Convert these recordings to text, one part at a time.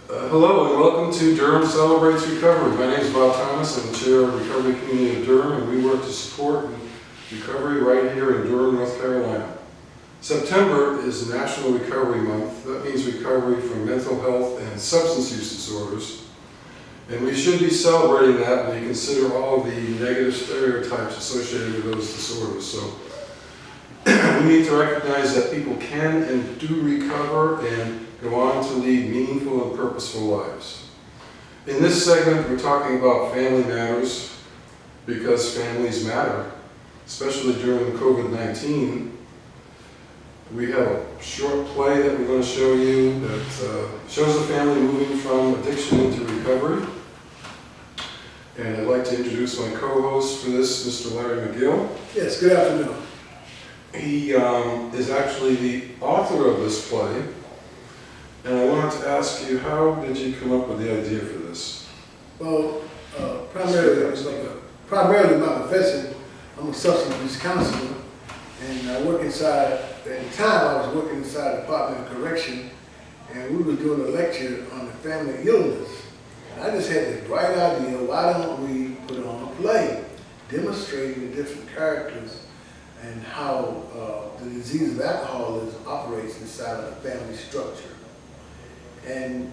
Hello and welcome to Durham Celebrates Recovery. My name is Bob Thomas. I'm the chair of Recovery Community of Durham, and we work to support recovery right here in Durham, North Carolina. September is National Recovery Month. That means recovery from mental health and substance use disorders. And we should be celebrating that when you consider all the negative stereotypes associated with those disorders. So we need to recognize that people can and do recover and go on to lead meaningful and purposeful lives. In this segment, we're talking about family matters because families matter, especially during COVID-19. We have a short play that we're going to show you that shows a family moving from addiction into recovery. And I'd like to introduce my co-host for this, Mr. Larry McGill. Yes, good afternoon. He is actually the author of this play. And I wanted to ask you, how did you come up with the idea for this? Well, primarily my profession, I'm a substance abuse counselor, and I work inside, at the time I was working inside the Department of Correction, and we were doing a lecture on the family illness. And I just had this bright idea, why don't we put on a play demonstrating the different characters and how the disease of alcoholism operates inside of the family structure. And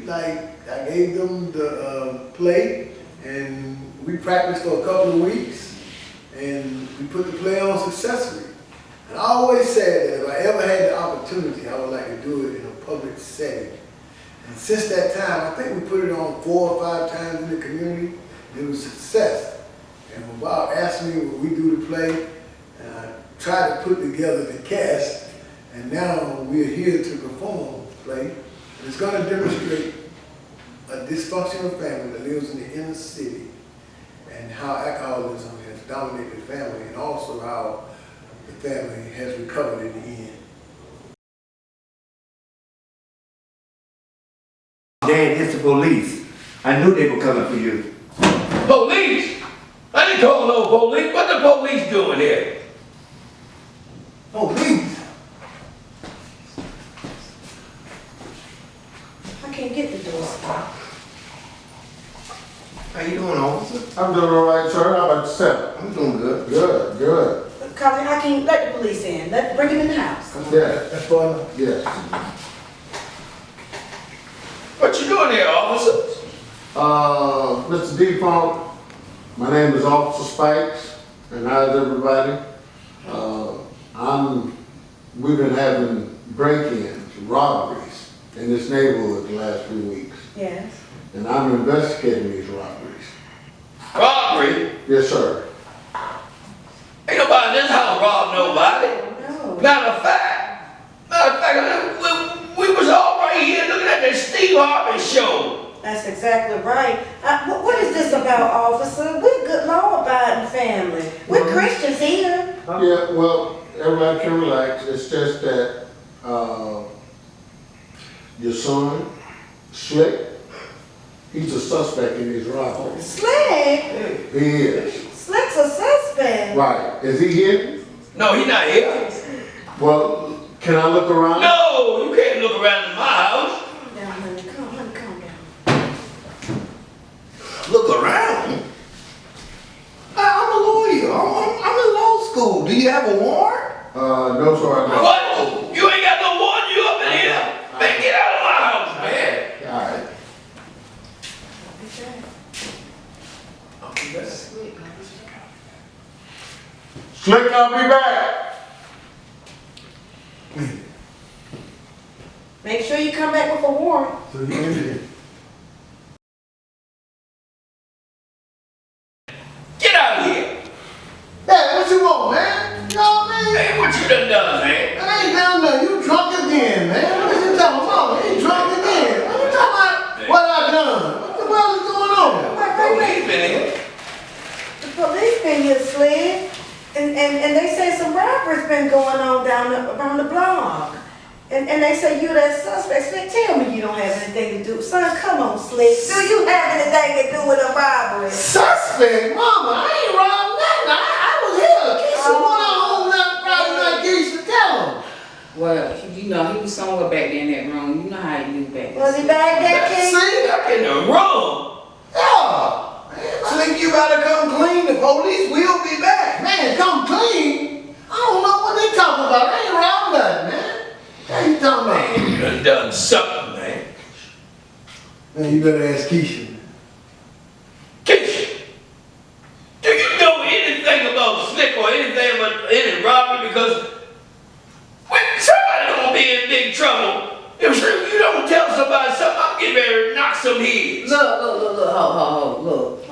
I gave them the play, and we practiced for a couple of weeks, and we put the play on successfully. And I always said that if I ever had the opportunity, I would like to do it in a public setting. And since that time, I think we put it on 4 or 5 times in the community, and it was a success. And when Bob asked me would we do the play, and I tried to put together the cast, and now we're here to perform the play. It's going to demonstrate a dysfunctional family that lives in the inner city and how alcoholism has dominated the family, and also how the family has recovered in the end. Dad, it's the police. I knew they were coming for you. Police? I didn't call no police. What the police doing here? Police? I can't get the door stopped. How you doing, officer? I'm doing all right, sir. How about yourself? I'm doing good. Good, good. Colin, I can't let the police in. Bring them in the house. Yes, That's fun. yes. What you doing here, officer? Mr. Default, my name is Officer Spikes, and how's everybody? We've been having break-ins, robberies in this neighborhood the last few weeks, Yes. and I'm investigating these robberies. Robbery? Yes, sir. Ain't nobody in this house robbed nobody. No. Matter of fact, we was all right here looking at the Steve Harvey show. That's exactly right. What is this about, officer? We're good law-abiding family. We're Christians here. Yeah, well, everybody can relax. It's just that your son, Slick, he's a suspect in these robberies. Slick? He is. Slick's a suspect. Right. Is he here? No, he not here. Well, can I look around? No, you can't look around in my house. Calm down, honey. Calm down. Look around. I'm a lawyer. I'm in law school. Do you have a warrant? No, sir, I don't. What? You ain't got no warrant, you up in here? Man, get out of my house, man. All right. I'll be back. Slick, I'll be back. Make sure you come back with a warrant. So you ended it. Get out of here. Hey, what you want, man? You know what I mean? Hey, what you done done, man? I ain't done nothing. You drunk again, man. What is you talking about? You drunk again. What you talking about? What I done? What the hell is going on? Police been here. The police been here, Slick. And they say some robberies been going on around the block. And they say you that suspect. Slick, tell me you don't have anything to do. Son, come on, Slick. Do you have anything to do with a robbery? Suspect? Mama, I ain't robbed nothing. I was here. Keisha went on home last Friday night. Keisha, tell him. Well, you know, he was somewhere back there in that room. You know how he do back there. Was he back there, King? See? Back in the room. Yeah. Slick, you better come clean. The police will be back. Man, come clean. I don't know what they talking about. I ain't around that, man. What you talking about? Man, you done something, man. Man, you better ask Keisha. Keisha, do you know anything about Slick or anything about any robbery? Because when somebody gonna be in big trouble, if you don't tell somebody something, I'm getting ready to knock some heads. Look, look.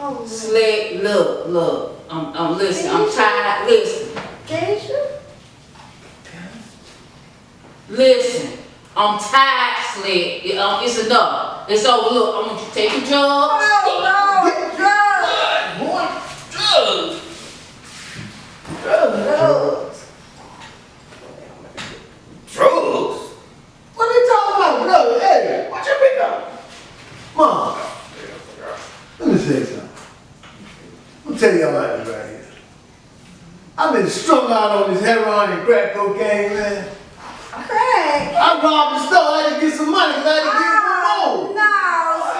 Oh, Slick, look. I'm listening. I'm tired. Listen. Keisha? Listen. I'm tired, Slick. It's enough. It's over. Look, I want you to take your drugs. Oh, no, drugs. Boy, drugs. Drugs. Drugs? What they talking about, brother? Hey, What you pick up? Mom, let me say something. I'm tell y'all like this right here. I've been strung out on this heroin and crack cocaine, man. Craig. I robbed the store. I had to get some money because I had to get one more. No,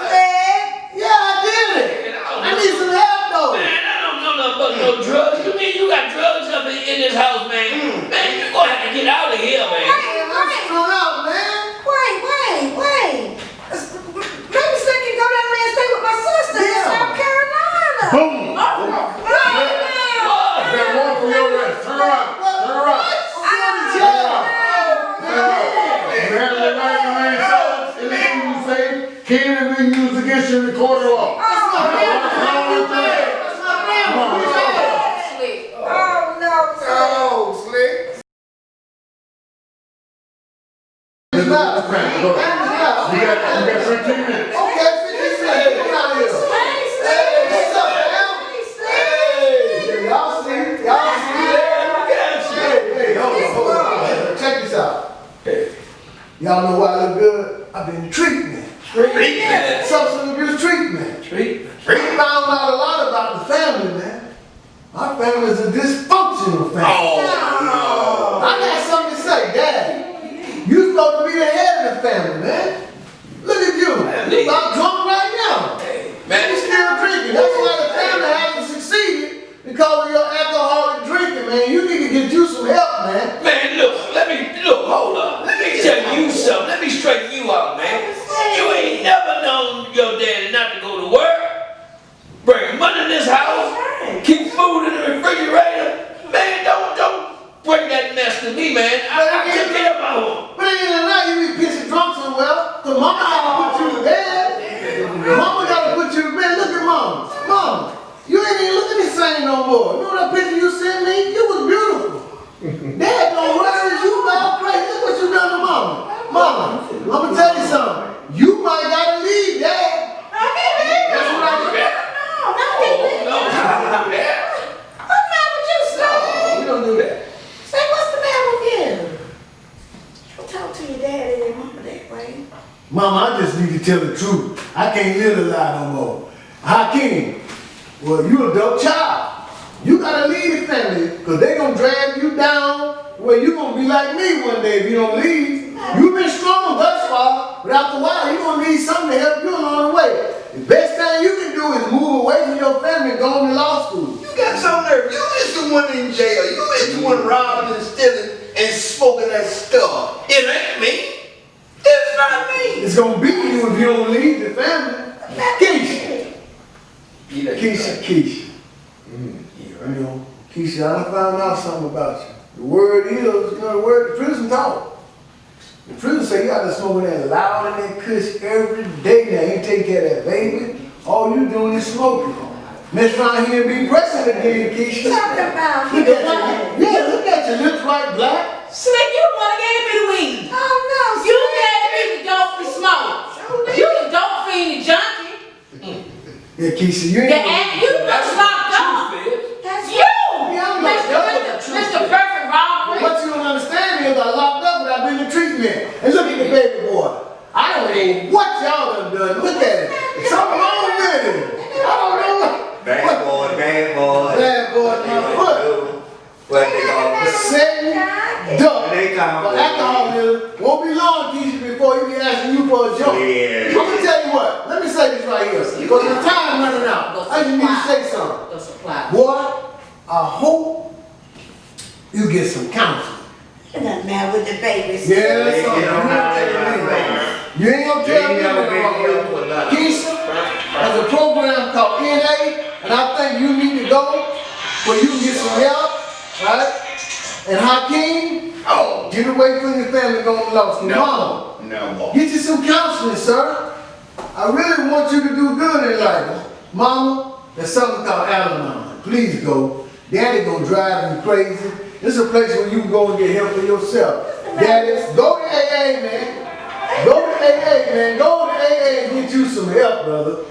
Slick. Yeah, I did it. I need some help, though. Man, I don't know nothing about no drugs. You mean you got drugs up in this house, man? Man, you gonna have to get out of here, man. I'm strung out, man. Wait. Maybe Slick can go down there and stay with my sister in Yeah. South Carolina. Boom! No. Got one for your rest. Turn around. Turn around. You have the right to remain silent. Anything you say can be used against you in the court of law. That's my family. Slick. Oh, no, Slick. Oh, Slick. It's not. You got 13 minutes. Okay, 50 cents. Get out of here. Hey, what's up, man? Hey, y'all see? Hey, hold on. Check this out. Y'all know why I look good? I've been in treatment. Treatment. Substance abuse treatment. Treatment. We found out a lot about the family, man. My family's a dysfunctional family. Oh, I got something to say, Dad. You supposed to be the head of the family, man. Look at you. You about drunk right now. man. You still drinking. That's why the family hasn't succeeded because of your alcoholic drinking, man. You need to get you some help, man. Man, hold up. Let me tell you something. Let me straighten you out, man. You ain't never known your daddy not to go to work, bring money in this house, keep food in the refrigerator. Man, don't bring that mess to me, man. I took care of my home. But at the end of the night, you be pissing drunk somewhere, because mama gotta put you to bed. Mama gotta put you to bed. Look at mama. Mama, you ain't even looking the same no more. You know that picture you sent me? You was beautiful. Dad don't worry you about crazy. Look what you done to mama. Mama, I'm gonna tell you something. You might gotta leave, Dad. That's what I do. No, What's the matter with you, Slick? we don't do that. Say, what's the matter with you? Don't talk to your daddy and mama that way. Mama, I just need to tell the truth. I can't live a lie no more. Hakeem, well, you a dope child. You gotta leave the family, because they gonna drag you down where you gonna be like me one day if you don't leave. You've been strong thus far, but after a while, you gonna need something to help you along the way. The best thing you can do is move away from your family and go to law school. You got some nerve. You is the one in jail. You is the one robbing and stealing and smoking that stuff. It ain't me. It's not me. It's gonna be you if you don't leave the family. Keisha. Keisha. You know, Keisha, I done found out something about you. The word is, you know, the word the prison taught. The prison say you gotta smoke that loud and that kush every day now. You take care of that baby. All you doing is smoking. Mess around here and be pregnant again, Keisha. Talk about Look at you. Yeah, look at you. Lips right black. Slick, you the one that gave me the weed. Oh, no, You gave me the dope to smoke. You the dope fiend, the junkie. Yeah, Keisha, you The ain't. ass, you was locked up. That's You! Yeah, I'm locked up. Mr. Perfect Robbery. What you don't understand is I locked up, but I've been in treatment. And look at the baby boy. I don't know what y'all done. Look at it. Something wrong with it. I don't know what. Bad boy. Bad boy, my foot. what they call it. Setting duck They call for alcoholism. Won't be long, Keisha, before he be asking you for a joke. Yeah. I'm gonna tell you what. Let me say this right here. Because the time running out. I just need to say something. The supply. Boy, I hope you get some counseling. It doesn't matter with the babies. Yeah, They son. get on how they run things. You ain't gonna They tell me never been that. here for nothing. Keisha, there's a program called NA, and I think you need to go where you can get some help, right? And Hakeem, Oh, get away from your family going to law school. Mama, no. get you some counseling, sir. I really want you to do good in life. Mama, there's something called Al-Anon. Please go. Daddy gonna drive you crazy. This is a place where you can go and get help for yourself. Daddy, go to AA, man. Go to AA, man. Go to AA and get you some help, brother.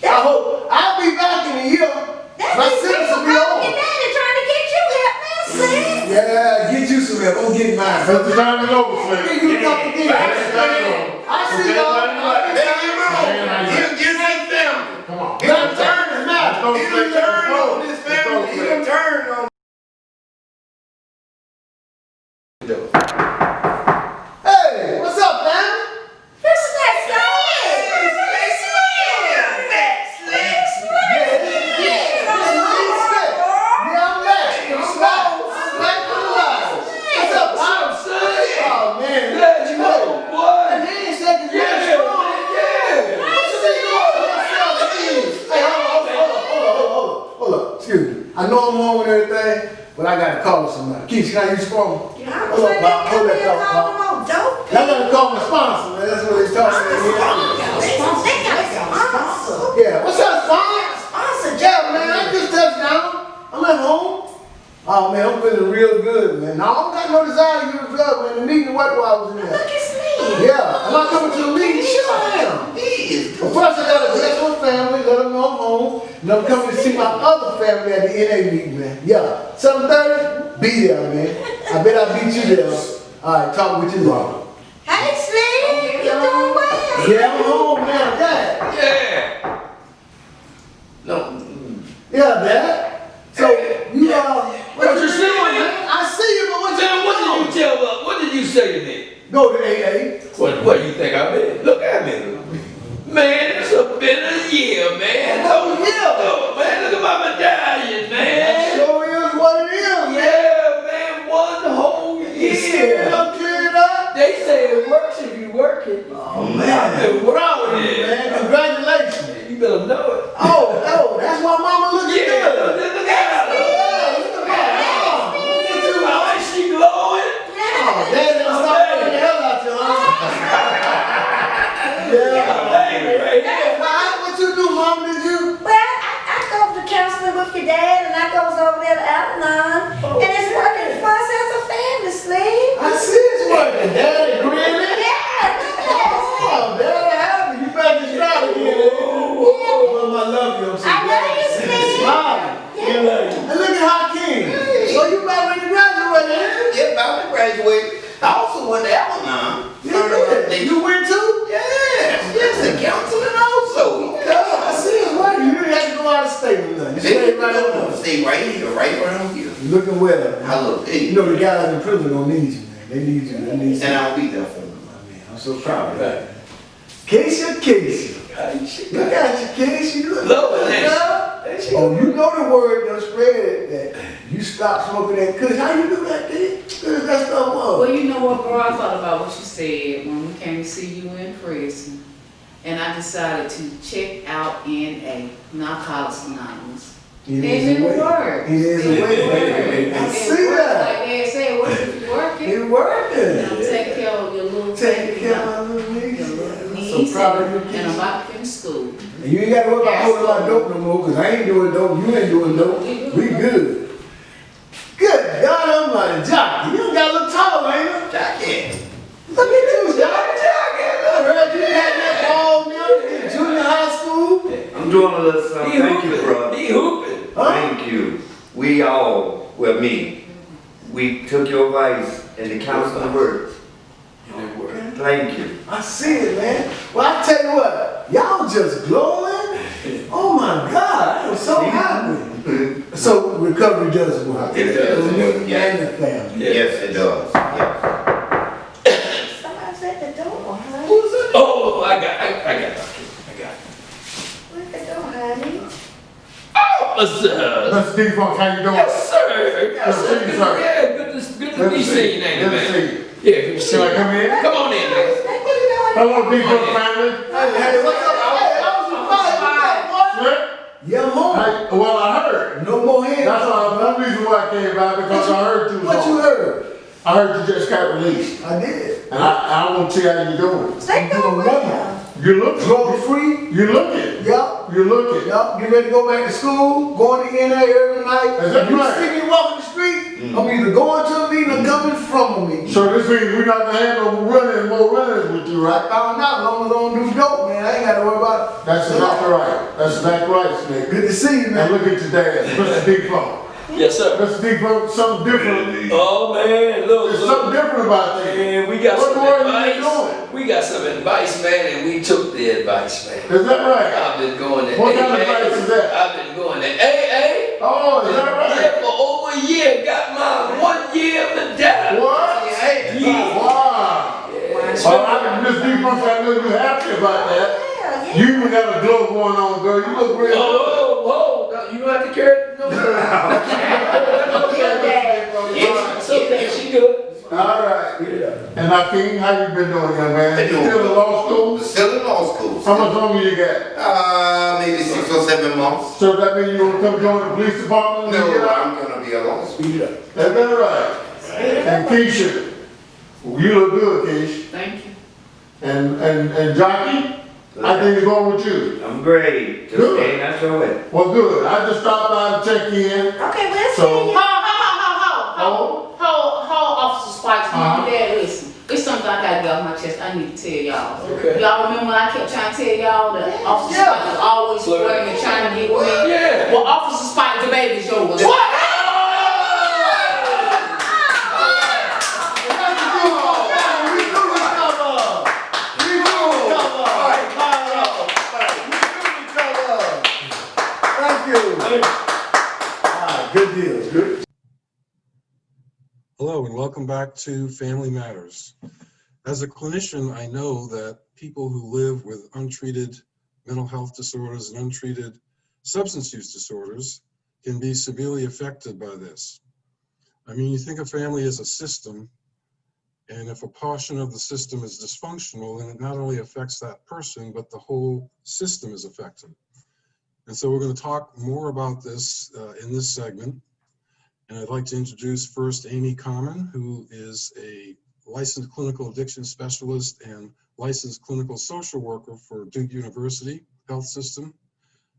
I hope I'll be back in a year. My sentence will be Your over. daddy trying to get you help, man, Slim. Yeah, get you some help. I'm getting mine. But the time is over, Get Slim. you a couple of things. I see y'all. He'll get his family. Come on. That turn is not. He'll turn on his family. He'll turn on. Hey, what's up, man? This is that I know I'm home and everything, but I gotta call somebody. Keith, can I use your phone? Hold up, Bob. Hold that call, Bob. I gotta call my sponsor, man. That's what he's talking about. Yeah, what's up, sponsor? Yeah, man, I just touched down. I'm at home. Oh, man, I'm feeling real good, man. Now, I don't got no desire to use drugs, man. The meeting, what while I was in there? Yeah, am I coming to the meeting? Sure I am. Well, first I gotta dress my family, let them know I'm home, and I'm coming to see my other family at the NA meeting, man. Yeah, 7:30, be there, man. I bet I'll beat you there. All right, talk with you later. Hey, Slim, you doing well? Yeah, I'm home now, Dad. Yeah. No. Yeah, Dad. So, you, What you see, man? I see you, but what you Then what did you tell? What did you say to me? Go to AA. What do you think I mean? Look at me. Man, it's been a year, man. Oh, yeah. Oh, man, look at my medallion, man. Sure is what it is, man. Yeah, man, 1 whole You see it, year. I'm cleared up. They say it works if you work it. Oh, I've man. been proud of it. Man, congratulations. You better know it. Oh, that's why mama looking Yeah, good. look at her. Yeah, look at mama. Look at you. Oh, is she glowing? Oh, Daddy done stopped putting the hell out you, huh? Yeah. Baby, right here. What you do, mama, did you? Well, I go to counseling with your dad, and I goes over there to Al-Anon, and it's working for us as a family, Slim. I see it's working. Daddy grinning. Yeah, look at that. Oh, Daddy happy. You better try again. Mama, I love you. I'm so I love glad. you, Slim. Smiling. And look at Hakeem. So you about ready to graduate, ain't you? Yeah, about to graduate. I also went to Al-Anon. You went too? Yes, the counseling also. I see it's working. You didn't have to go out of state or nothing. You stayed right on. Stay right here, right around here. You're looking well. I look, hey, You know the guys in prison don't need you, man. They need you. They need you. and I'll be there for them. Man, I'm so proud of that. Keisha. Look at you, Keisha. You look Love good, it. girl. Oh, you know the word done spread that you stop smoking that kush. How you do that, kid? Good as that stuff was. Well, you know what, bro? I thought about what you said when we came to see you in prison. And I decided to check out NA, Narcotics Anonymous. And it worked. It is a way. I see that. Like they said, what if you working? It working. And I'm taking care of your little Taking care baby, of my little your niece. little I'm niece, so proud of you, and I'm Keisha. about to finish school. And you ain't got to worry about holding my dope no more, because I ain't doing dope. You ain't doing dope. We good. Good God almighty, Jockey. You got a little taller, ain't you? Jackie. Look at you, Jockey. I heard you had that ball now in junior high school. I'm doing a little something. Thank you, brother. He hooping. Huh? Thank you. We all, well, me, we took your advice and the counseling words. Thank you. I see it, man. Well, I tell you what, y'all just glowing. Oh my God, I am so happy. So recovery does work. It does, For me yeah. and the family. Yes, it does, yes. Somebody's at the door, honey. Who's it? Oh, I got it. Where's the door, honey? Officer! Mr. D-Funk, how you doing? Yes, sir. Yes, sir. Good to see you, sir. Yeah, good to be seen, ain't it, Good to man? see you. Yeah, good to see Can I you. come in? Come on in, man. Hello, D-Funk family. Hey, what's up? Hey, I was surprised. What? Yeah, home. Well, I heard. No more hands. That's one reason why I came by, because I heard you was What you on. heard? I heard you just got released. I did. And I want to see how you doing. They go well. You look Drug free. You looking. Yup. You looking. Yup. Get ready to go back to school. Going to NA every night. Is that You right? see me walking the street, I'm either going to a meeting or coming from a meeting. So this means we're not gonna have no more runnings with you, I right? found out, as long as I don't do dope, man, I ain't got to worry about it. That's exactly right. That's exactly right, Snake. Good to see you, And man. look at your dad, Mr. D-Funk. Yes, sir. Mr. D-Funk, something different. Oh, man, look. There's something different about you. Man, we got What some more are you advice. doing? We got some advice, man, and we took the advice, man. Is that right? I've been going to What AA. kind of advice is that? I've been going to AA. Oh, is that Yeah, right? for over a year. Got my 1 year to die. What? Yeah. Wow. Yeah. All right, Miss D-Funk, I know you're happy about that. Yeah, You even got a glow going on, girl. You look real good. Whoa, you don't have to carry it. No, it's okay, she good. All right. And Hakeem, how you been doing, young man? Been You doing still in law school? Still in law school. How much longer you got? Maybe 6 or 7 months. So that means you gonna come join the police department when you get No, out? I'm gonna be a law student. Speed up. That's that right. And Keisha, you look good, Keisha. Thank you. And Jockey, I think it's going with you. I'm great, just Good. staying out your way. Well, good. I just stopped by to check in. Okay, we'll So- see you. Hold, Officer Spikes, Uh-huh. Dad, listen. It's something I gotta get off my chest. I need to tell y'all. Okay. Y'all remember when I kept trying to tell y'all that Officer Spikes was always flirting and trying to get with me? Yeah. Well, Officer Spikes, the baby's yours. What? Thank you. Good deal. Good. Hello and welcome back to Family Matters. As a clinician, I know that people who live with untreated mental health disorders and untreated substance use disorders can be severely affected by this. I mean, you think of family as a system, and if a portion of the system is dysfunctional, then it not only affects that person, but the whole system is affected. And so we're going to talk more about this in this segment. And I'd like to introduce first Amy Carmen, who is a licensed clinical addiction specialist and licensed clinical social worker for Duke University Health System.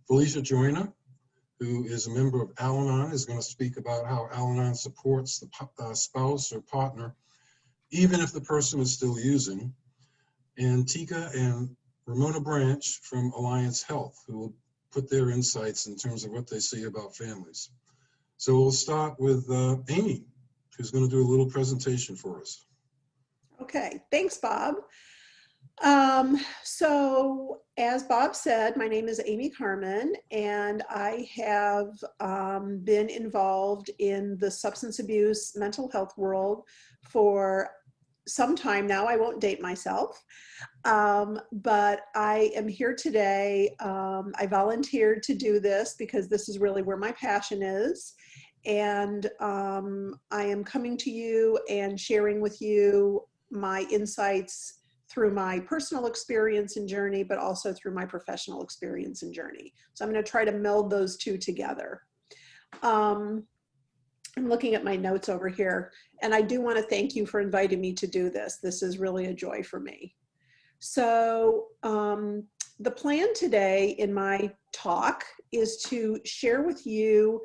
Felicia Joyner, who is a member of Al-Anon, is going to speak about how Al-Anon supports the spouse or partner, even if the person is still using. And Tika and Ramona Branch from Alliance Health, who will put their insights in terms of what they see about families. So we'll start with Amy, who's going to do a little presentation for us. Okay, thanks, Bob. So as Bob said, my name is Amy Carmen, and I have been involved in the substance abuse mental health world for some time now. I won't date myself, but I am here today. I volunteered to do this because this is really where my passion is. And I am coming to you and sharing with you my insights through my personal experience and journey, but also through my professional experience and journey. So I'm going to try to meld those two together. I'm looking at my notes over here, and I do want to thank you for inviting me to do this. This is really a joy for me. So the plan today in my talk is to share with you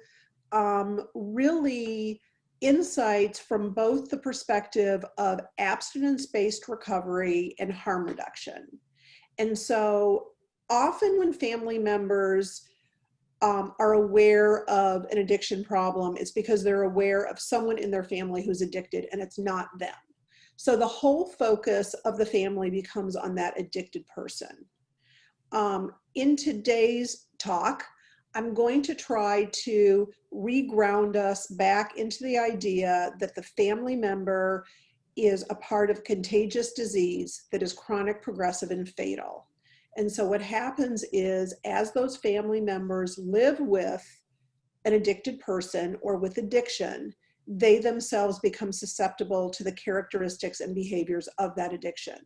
really insights from both the perspective of abstinence-based recovery and harm reduction. And so often when family members are aware of an addiction problem, it's because they're aware of someone in their family who's addicted and it's not them. So the whole focus of the family becomes on that addicted person. In today's talk, I'm going to try to reground us back into the idea that the family member is a part of contagious disease that is chronic, progressive, and fatal. And so what happens is, as those family members live with an addicted person or with addiction, they themselves become susceptible to the characteristics and behaviors of that addiction.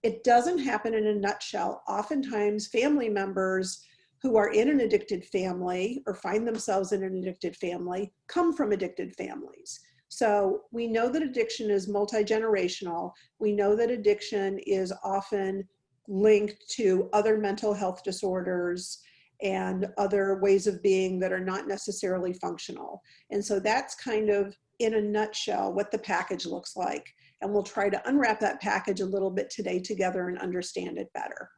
It doesn't happen in a nutshell. Oftentimes, family members who are in an addicted family or find themselves in an addicted family come from addicted families. So we know that addiction is multi-generational. We know that addiction is often linked to other mental health disorders and other ways of being that are not necessarily functional. And so that's kind of, in a nutshell, what the package looks like. And we'll try to unwrap that package a little bit today together and understand it better.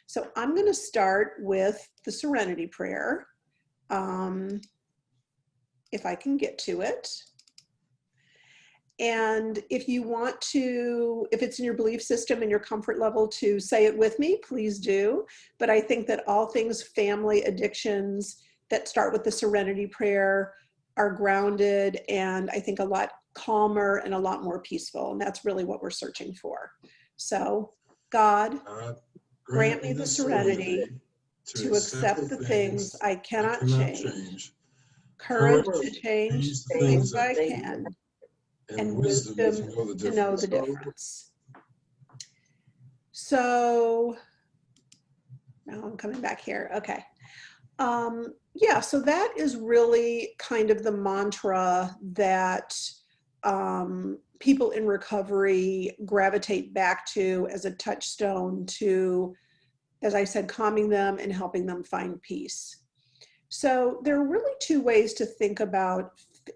So I'm going to start with the Serenity Prayer, if I can get to it. And if you want to, if it's in your belief system and your comfort level to say it with me, please do. But I think that all things family addictions that start with the Serenity Prayer are grounded and I think a lot calmer and a lot more peaceful. And that's really what we're searching for. So, God, grant me the serenity to accept the things I cannot change, courage to change the things I can, and wisdom to know the difference. So now I'm coming back here. Okay. Yeah, so that is really kind of the mantra that people in recovery gravitate back to as a touchstone to, as I said, calming them and helping them find peace. So there are really two ways to think about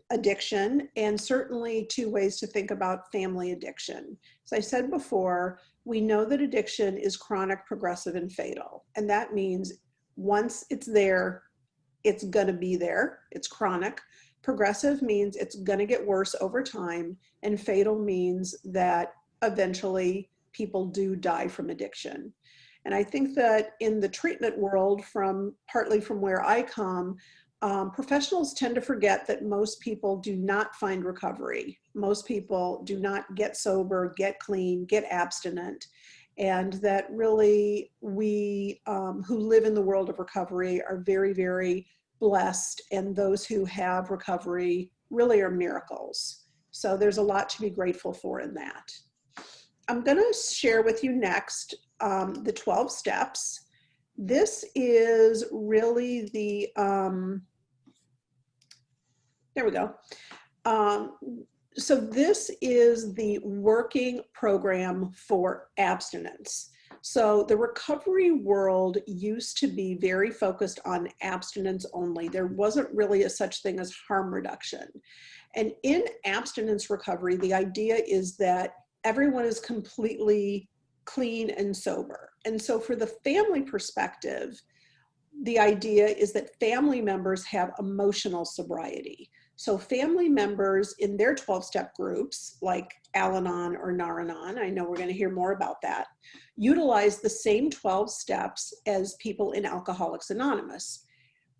addiction, and certainly two ways to think about family addiction. As I said before, we know that addiction is chronic, progressive, and fatal. And that means once it's there, it's going to be there. It's chronic. Progressive means it's going to get worse over time. And fatal means that eventually people do die from addiction. And I think that in the treatment world, partly from where I come, professionals tend to forget that most people do not find recovery. Most people do not get sober, get clean, get abstinent. And that really we who live in the world of recovery are very, very blessed. And those who have recovery really are miracles. So there's a lot to be grateful for in that. I'm going to share with you next the 12 steps. This is really the, there we go. So this is the working program for abstinence. So the recovery world used to be very focused on abstinence only. There wasn't really a such thing as harm reduction. And in abstinence recovery, the idea is that everyone is completely clean and sober. And so for the family perspective, the idea is that family members have emotional sobriety. So family members in their 12-step groups, like Al-Anon or Nar-Anon, I know we're going to hear more about that, utilize the same 12 steps as people in Alcoholics Anonymous.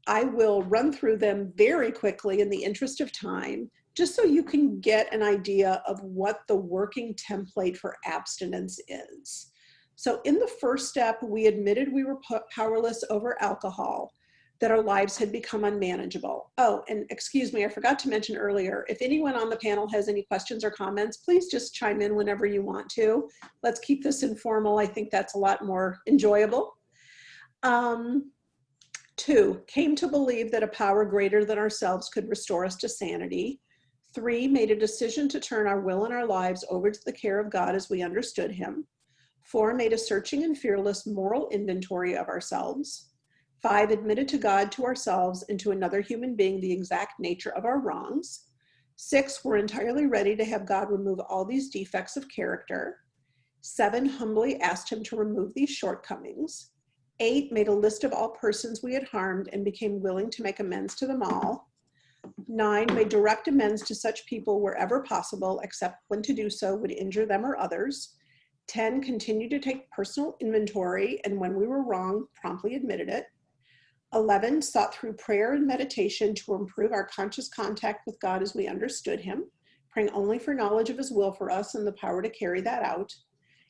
I will run through them very quickly in the interest of time, just so you can get an idea of what the working template for abstinence is. So in the first step, we admitted we were powerless over alcohol, that our lives had become unmanageable. Oh, and excuse me, I forgot to mention earlier, if anyone on the panel has any questions or comments, please just chime in whenever you want to. Let's keep this informal. I think that's a lot more enjoyable. 2, came to believe that a power greater than ourselves could restore us to sanity. 3, made a decision to turn our will and our lives over to the care of God as we understood him. 4, made a searching and fearless moral inventory of ourselves. 5, admitted to God, to ourselves, and to another human being the exact nature of our wrongs. 6, were entirely ready to have God remove all these defects of character. 7, humbly asked him to remove these shortcomings. 8, made a list of all persons we had harmed and became willing to make amends to them all. 9, made direct amends to such people wherever possible, except when to do so would injure them or others. 10, continued to take personal inventory, and when we were wrong, promptly admitted it. 11, sought through prayer and meditation to improve our conscious contact with God as we understood him, praying only for knowledge of his will for us and the power to carry that out.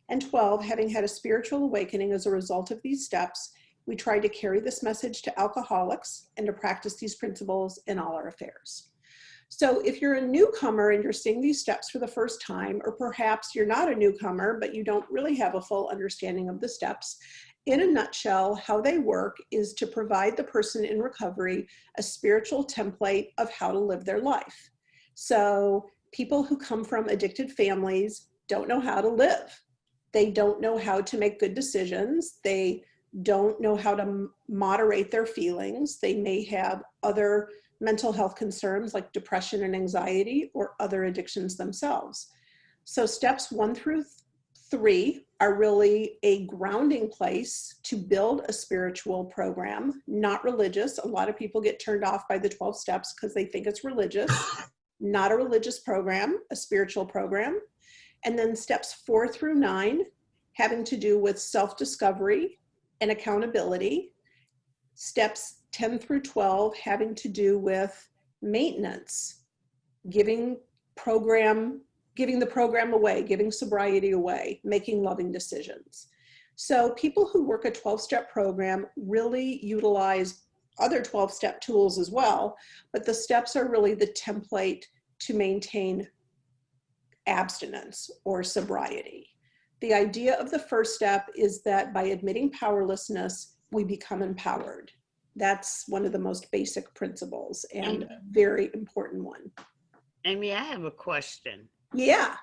And 12, having had a spiritual awakening as a result of these steps, we tried to carry this message to alcoholics and to practice these principles in all our affairs. So if you're a newcomer and you're seeing these steps for the first time, or perhaps you're not a newcomer, but you don't really have a full understanding of the steps, in a nutshell, how they work is to provide the person in recovery a spiritual template of how to live their life. So people who come from addicted families don't know how to live. They don't know how to make good decisions. They don't know how to moderate their feelings. They may have other mental health concerns like depression and anxiety or other addictions themselves. So steps 1 through 3 are really a grounding place to build a spiritual program, not religious. A lot of people get turned off by the 12 steps because they think it's religious. Not a religious program, a spiritual program. And then steps 4 through 9 having to do with self-discovery and accountability. Steps 10 through 12 having to do with maintenance, giving the program away, giving sobriety away, making loving decisions. So people who work a 12-step program really utilize other 12-step tools as well, but the steps are really the template to maintain abstinence or sobriety. The idea of the first step is that by admitting powerlessness, we become empowered. That's one of the most basic principles and a very important one. Amy, I have a question. Yeah.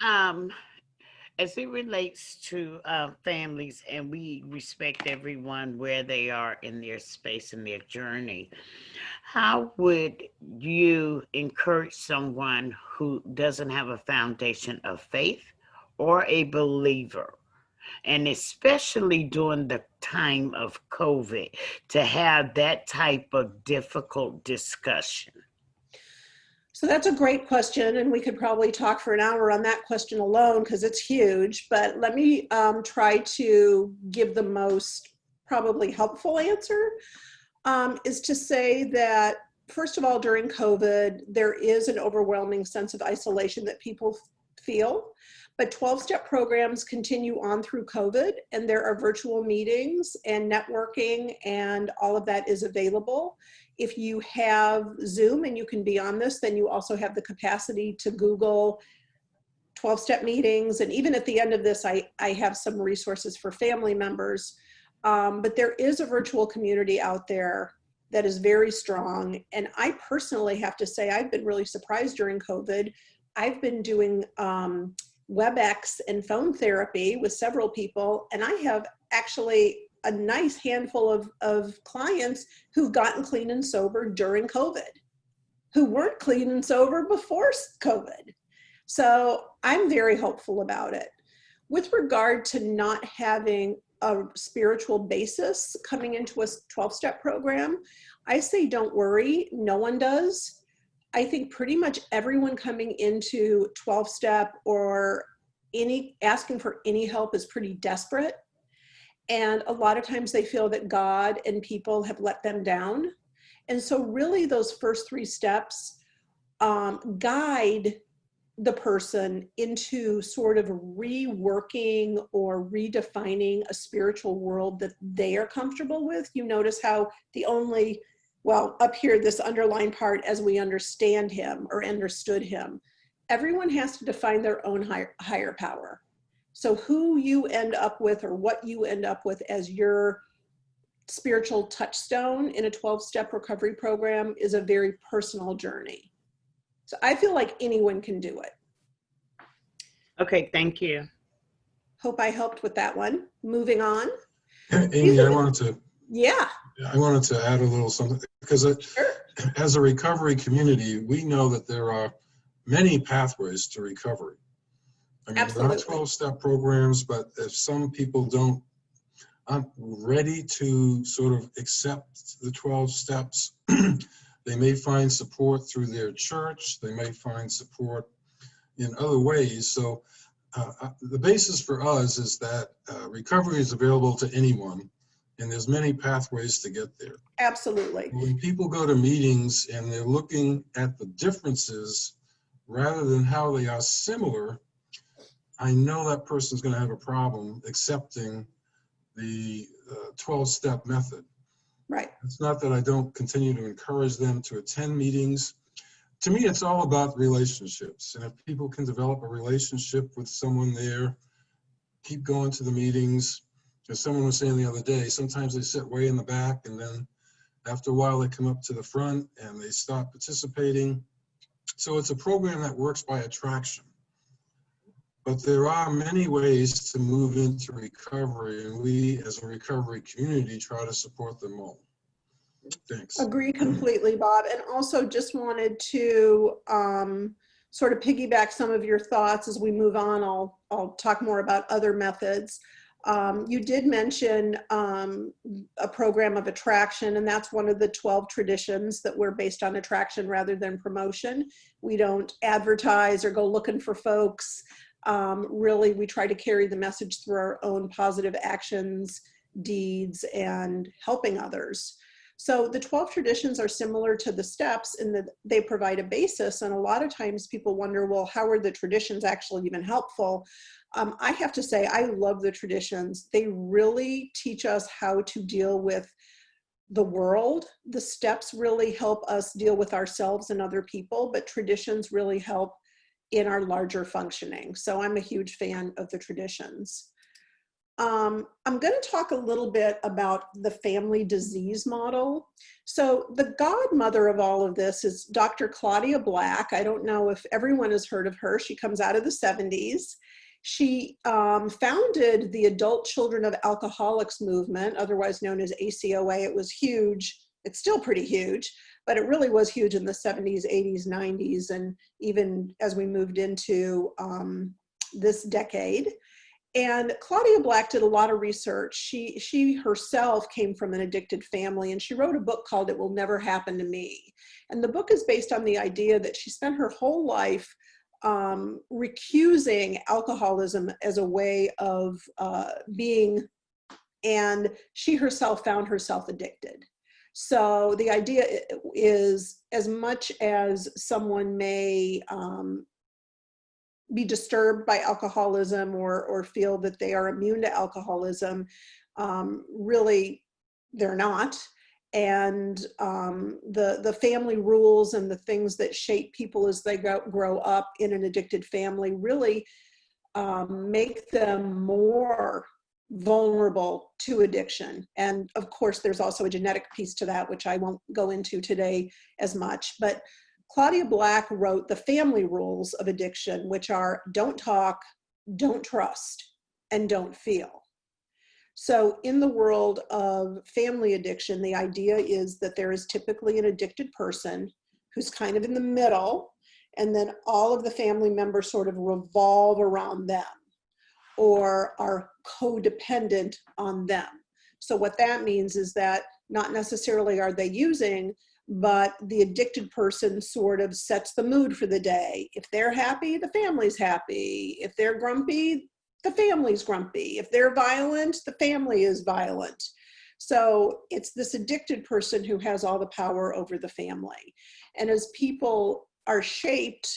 As it relates to families, and we respect everyone where they are in their space and their journey, how would you encourage someone who doesn't have a foundation of faith or a believer, and especially during the time of COVID, to have that type of difficult discussion? So that's a great question, and we could probably talk for an hour on that question alone because it's huge, but let me try to give the most probably helpful answer, is to say that, first of all, during COVID, there is an overwhelming sense of isolation that people feel, but 12-step programs continue on through COVID, and there are virtual meetings and networking, and all of that is available. If you have Zoom and you can be on this, then you also have the capacity to Google 12-step meetings. And even at the end of this, I have some resources for family members. But there is a virtual community out there that is very strong. And I personally have to say, I've been really surprised during COVID. I've been doing WebEx and phone therapy with several people, and I have actually a nice handful of clients who've gotten clean and sober during COVID, who weren't clean and sober before COVID. So I'm very hopeful about it. With regard to not having a spiritual basis coming into a 12-step program, I say don't worry, no one does. I think pretty much everyone coming into 12-step or asking for any help is pretty desperate. And a lot of times they feel that God and people have let them down. And so really those first 3 steps guide the person into sort of reworking or redefining a spiritual world that they are comfortable with. You notice how up here, this underlined part, as we understand him or understood him, everyone has to define their own higher power. So who you end up with or what you end up with as your spiritual touchstone in a 12-step recovery program is a very personal journey. So I feel like anyone can do it. Okay, thank you. Hope I helped with that one. Moving on. Amy, I wanted to add a little something, because as a recovery community, we know that there are many pathways to recovery. I mean, there are 12-step programs, but if some people aren't ready to sort of accept the 12 steps, they may find support through their church. They may find support in other ways. So the basis for us is that recovery is available to anyone, and there's many pathways to get there. Absolutely. When people go to meetings and they're looking at the differences rather than how they are similar, I know that person's going to have a problem accepting the 12-step method. Right. It's not that I don't continue to encourage them to attend meetings. To me, it's all about relationships. And if people can develop a relationship with someone there, keep going to the meetings. As someone was saying the other day, sometimes they sit way in the back, and then after a while they come up to the front and they start participating. So it's a program that works by attraction. But there are many ways to move into recovery, and we as a recovery community try to support them all. Thanks. Agree completely, Bob. And also just wanted to sort of piggyback some of your thoughts as we move on. I'll talk more about other methods. You did mention a program of attraction, and that's one of the 12 traditions that we're based on attraction rather than promotion. We don't advertise or go looking for folks. Really, we try to carry the message through our own positive actions, deeds, and helping others. So the 12 traditions are similar to the steps in that they provide a basis. And a lot of times people wonder, well, how are the traditions actually even helpful? I have to say, I love the traditions. They really teach us how to deal with the world. The steps really help us deal with ourselves and other people, but traditions really help in our larger functioning. So I'm a huge fan of the traditions. I'm going to talk a little bit about the family disease model. So the godmother of all of this is Dr. Claudia Black. I don't know if everyone has heard of her. She comes out of the 70s. She founded the Adult Children of Alcoholics movement, otherwise known as ACOA. It was huge. It's still pretty huge, but it really was huge in the 70s, 80s, 90s, and even as we moved into this decade. And Claudia Black did a lot of research. She herself came from an addicted family, and she wrote a book called It Will Never Happen to Me. And the book is based on the idea that she spent her whole life recusing alcoholism as a way of being, and she herself found herself addicted. So the idea is, as much as someone may be disturbed by alcoholism or feel that they are immune to alcoholism, really they're not. And the family rules and the things that shape people as they grow up in an addicted family really make them more vulnerable to addiction. And of course, there's also a genetic piece to that, which I won't go into today as much. But Claudia Black wrote the family rules of addiction, which are don't talk, don't trust, and don't feel. So in the world of family addiction, the idea is that there is typically an addicted person who's kind of in the middle, and then all of the family members sort of revolve around them or are codependent on them. So what that means is that not necessarily are they using, but the addicted person sort of sets the mood for the day. If they're happy, the family's happy. If they're grumpy, the family's grumpy. If they're violent, the family is violent. So it's this addicted person who has all the power over the family. And as people are shaped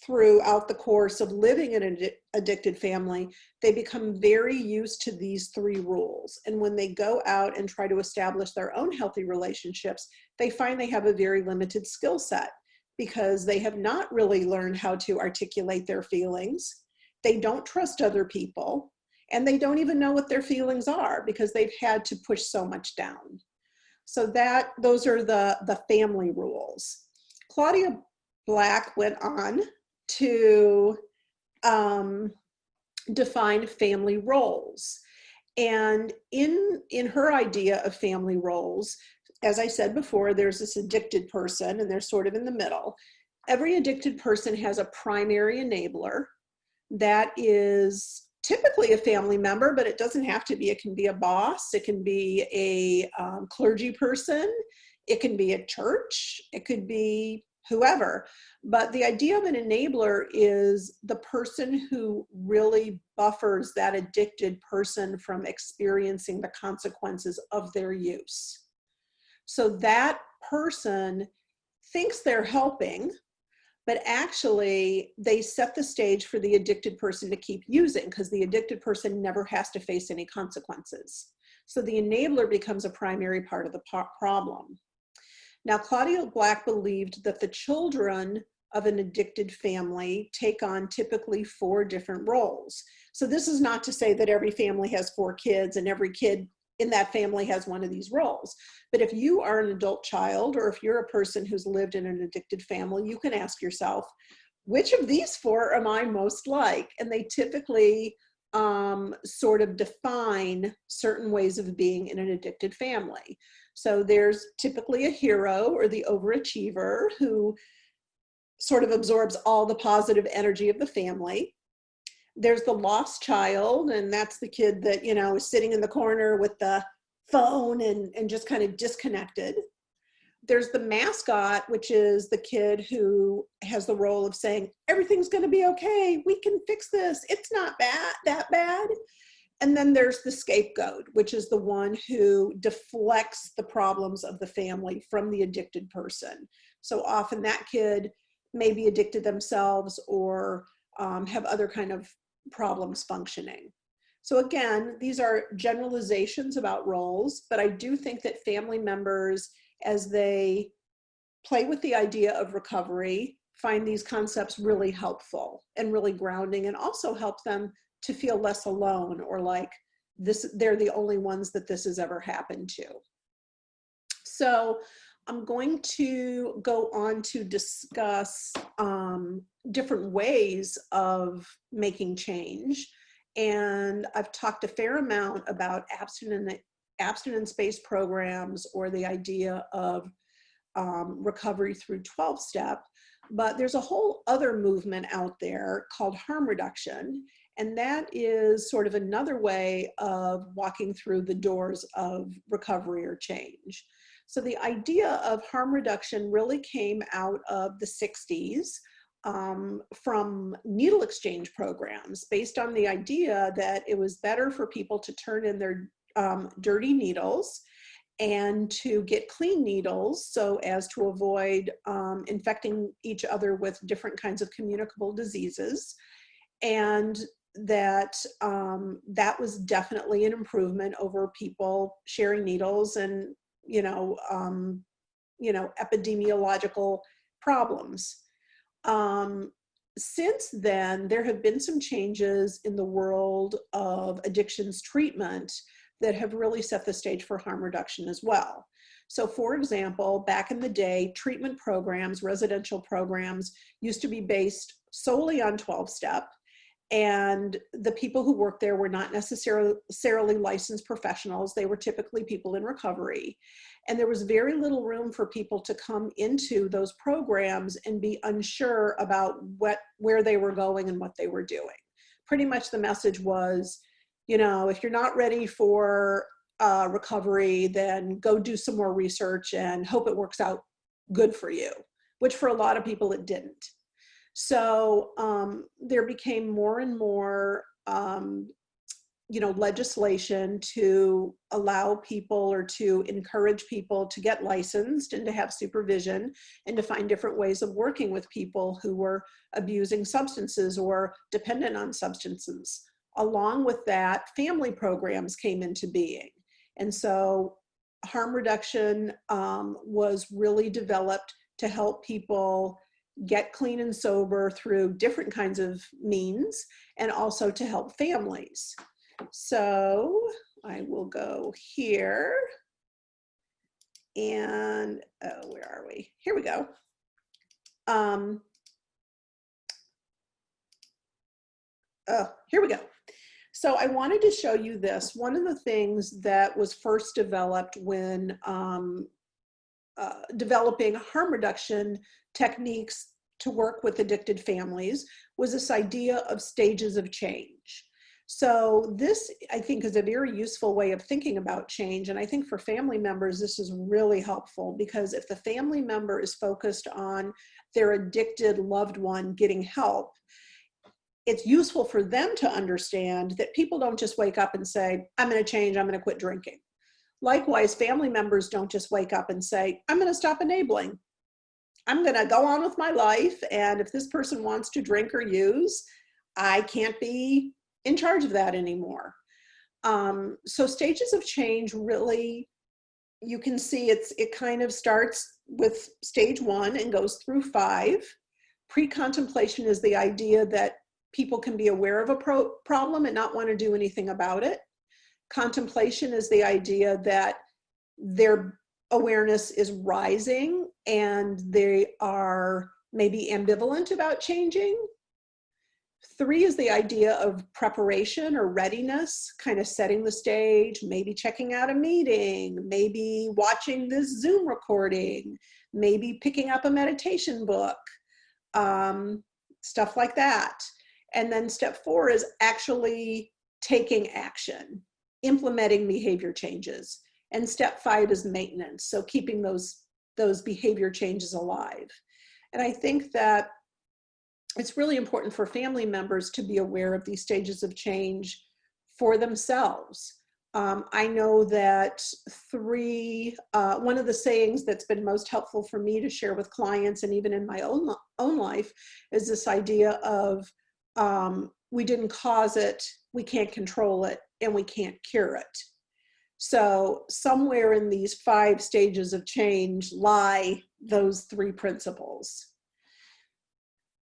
throughout the course of living in an addicted family, they become very used to these three rules. And when they go out and try to establish their own healthy relationships, they find they have a very limited skill set because they have not really learned how to articulate their feelings. They don't trust other people, and they don't even know what their feelings are because they've had to push so much down. So those are the family rules. Claudia Black went on to define family roles. And in her idea of family roles, as I said before, there's this addicted person and they're sort of in the middle. Every addicted person has a primary enabler that is typically a family member, but it doesn't have to be. It can be a boss, it can be a clergy person, it can be a church, it could be whoever. But the idea of an enabler is the person who really buffers that addicted person from experiencing the consequences of their use. So that person thinks they're helping, but actually they set the stage for the addicted person to keep using, because the addicted person never has to face any consequences. So the enabler becomes a primary part of the problem. Now, Claudia Black believed that the children of an addicted family take on typically 4 different roles. So this is not to say that every family has 4 kids and every kid in that family has one of these roles. But if you are an adult child, or if you're a person who's lived in an addicted family, you can ask yourself, which of these 4 am I most like? And they typically sort of define certain ways of being in an addicted family. So there's typically a hero, or the overachiever, who sort of absorbs all the positive energy of the family. There's the lost child, and that's the kid that, you know, is sitting in the corner with the phone and just kind of disconnected. There's the mascot, which is the kid who has the role of saying, everything's going to be okay, we can fix this, it's not that bad. And then there's the scapegoat, which is the one who deflects the problems of the family from the addicted person. So often that kid may be addicted themselves, or have other kind of problems functioning. So again, these are generalizations about roles, but I do think that family members, as they play with the idea of recovery, find these concepts really helpful and really grounding, and also help them to feel less alone, or like they're the only ones that this has ever happened to. So I'm going to go on to discuss different ways of making change. And I've talked a fair amount about abstinence-based programs, or the idea of recovery through 12-step. But there's a whole other movement out there called harm reduction. And that is sort of another way of walking through the doors of recovery or change. So the idea of harm reduction really came out of the 60s from needle exchange programs, based on the idea that it was better for people to turn in their dirty needles and to get clean needles, so as to avoid infecting each other with different kinds of communicable diseases. And that that was definitely an improvement over people sharing needles and epidemiological problems. Since then, there have been some changes in the world of addictions treatment that have really set the stage for harm reduction as well. So for example, back in the day, treatment programs, residential programs, used to be based solely on 12-step. And the people who worked there were not necessarily licensed professionals. They were typically people in recovery. And there was very little room for people to come into those programs and be unsure about where they were going and what they were doing. Pretty much the message was, if you're not ready for recovery, then go do some more research and hope it works out good for you, which for a lot of people it didn't. So there became more and more, legislation to allow people, or to encourage people to get licensed and to have supervision, and to find different ways of working with people who were abusing substances or dependent on substances. Along with that, family programs came into being. And so harm reduction was really developed to help people get clean and sober through different kinds of means, and also to help families. So I will go here, and where are we? Here we go. Here we go. So I wanted to show you this. One of the things that was first developed when developing harm reduction techniques to work with addicted families was this idea of stages of change. So this, I think, is a very useful way of thinking about change. And I think for family members, this is really helpful, because if the family member is focused on their addicted loved one getting help, it's useful for them to understand that people don't just wake up and say, I'm going to change, I'm going to quit drinking. Likewise, family members don't just wake up and say, I'm going to stop enabling. I'm going to go on with my life. And if this person wants to drink or use, I can't be in charge of that anymore. So stages of change, really, you can see it kind of starts with stage 1 and goes through 5. Pre-contemplation is the idea that people can be aware of a problem and not want to do anything about it. Contemplation is the idea that their awareness is rising and they are maybe ambivalent about changing. 3 is the idea of preparation or readiness, kind of setting the stage, maybe checking out a meeting, maybe watching this Zoom recording, maybe picking up a meditation book, stuff like that. And then step 4 is actually taking action, implementing behavior changes. And step 5 is maintenance, so keeping those behavior changes alive. And I think that it's really important for family members to be aware of these stages of change for themselves. I know that one of the sayings that's been most helpful for me to share with clients and even in my own life is this idea of we didn't cause it, we can't control it, and we can't cure it. So somewhere in these 5 stages of change lie those 3 principles.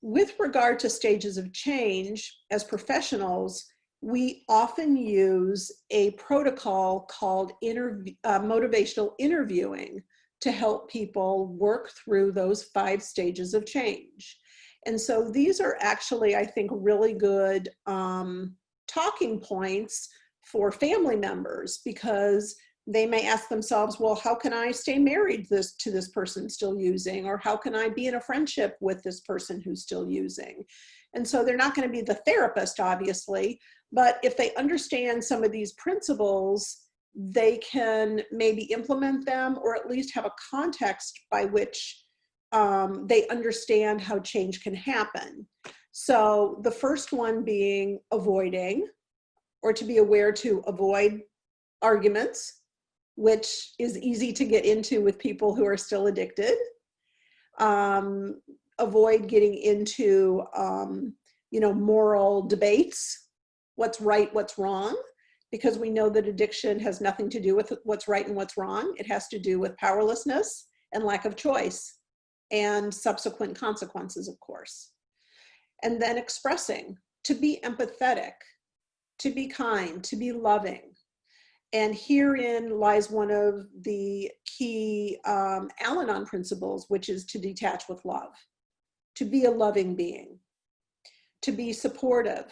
With regard to stages of change, as professionals, we often use a protocol called motivational interviewing to help people work through those 5 stages of change. And so these are actually, I think, really good talking points for family members, because they may ask themselves, well, how can I stay married to this person still using? Or how can I be in a friendship with this person who's still using? And so they're not going to be the therapist, obviously, but if they understand some of these principles, they can maybe implement them, or at least have a context by which they understand how change can happen. So the first one being avoiding, or to be aware to avoid arguments, which is easy to get into with people who are still addicted. Avoid getting into, moral debates, what's right, what's wrong, because we know that addiction has nothing to do with what's right and what's wrong. It has to do with powerlessness and lack of choice and subsequent consequences, of course. And then expressing, to be empathetic, to be kind, to be loving. And herein lies one of the key Al-Anon principles, which is to detach with love, to be a loving being, to be supportive,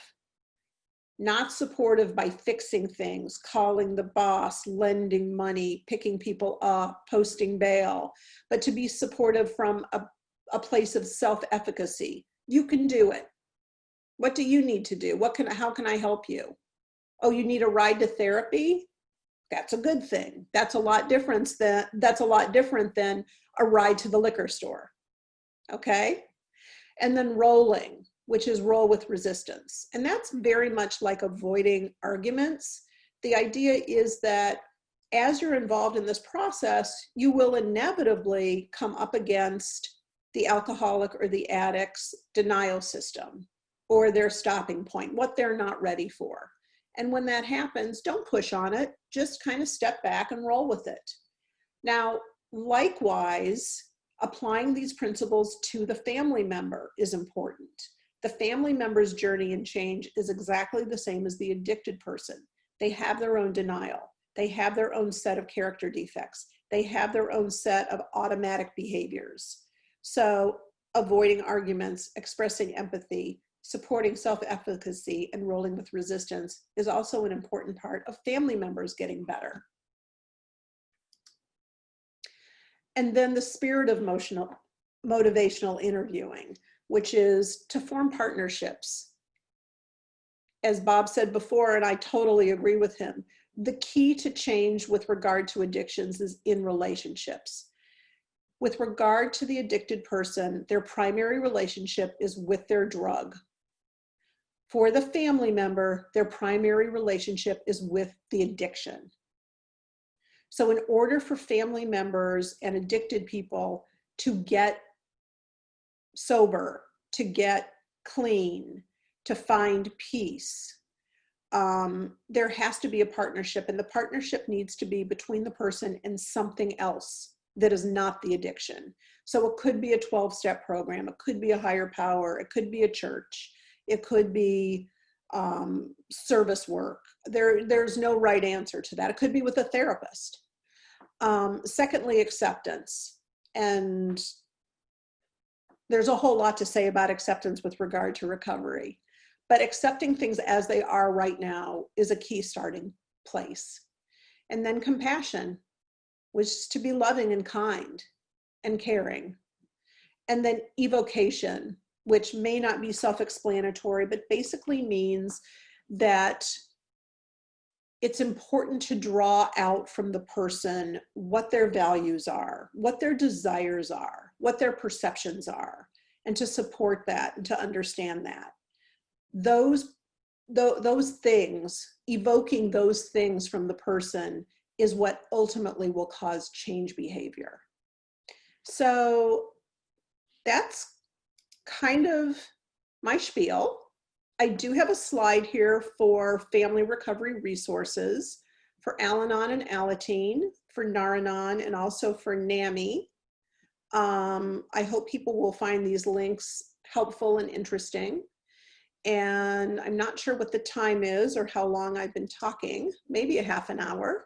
not supportive by fixing things, calling the boss, lending money, picking people up, posting bail, but to be supportive from a place of self-efficacy. You can do it. What do you need to do? How can I help you? Oh, you need a ride to therapy? That's a good thing. That's a lot different than a ride to the liquor store. Okay? And then rolling, which is roll with resistance. And that's very much like avoiding arguments. The idea is that as you're involved in this process, you will inevitably come up against the alcoholic or the addict's denial system, or their stopping point, what they're not ready for. And when that happens, don't push on it, just kind of step back and roll with it. Now, likewise, applying these principles to the family member is important. The family member's journey and change is exactly the same as the addicted person. They have their own denial. They have their own set of character defects. They have their own set of automatic behaviors. So avoiding arguments, expressing empathy, supporting self-efficacy, and rolling with resistance is also an important part of family members getting better. And then the spirit of motivational interviewing, which is to form partnerships as Bob said before, and I totally agree with him, the key to change with regard to addictions is in relationships. With regard to the addicted person, their primary relationship is with their drug. For the family member, their primary relationship is with the addiction. So in order for family members and addicted people to get sober, to get clean, to find peace, there has to be a partnership, and the partnership needs to be between the person and something else that is not the addiction. So it could be a 12-step program, it could be a higher power, it could be a church, it could be service work. There's no right answer to that. It could be with a therapist. Secondly, acceptance. And there's a whole lot to say about acceptance with regard to recovery. But accepting things as they are right now is a key starting place. And then compassion, which is to be loving and kind and caring. And then evocation, which may not be self-explanatory, but basically means that it's important to draw out from the person what their values are, what their desires are, what their perceptions are, and to support that and to understand that. Those things, evoking those things from the person is what ultimately will cause change behavior. So that's kind of my spiel. I do have a slide here for family recovery resources for Al-Anon and Alateen, for Nar-Anon, and also for NAMI. I hope people will find these links helpful and interesting. And I'm not sure what the time is or how long I've been talking, maybe a half an hour.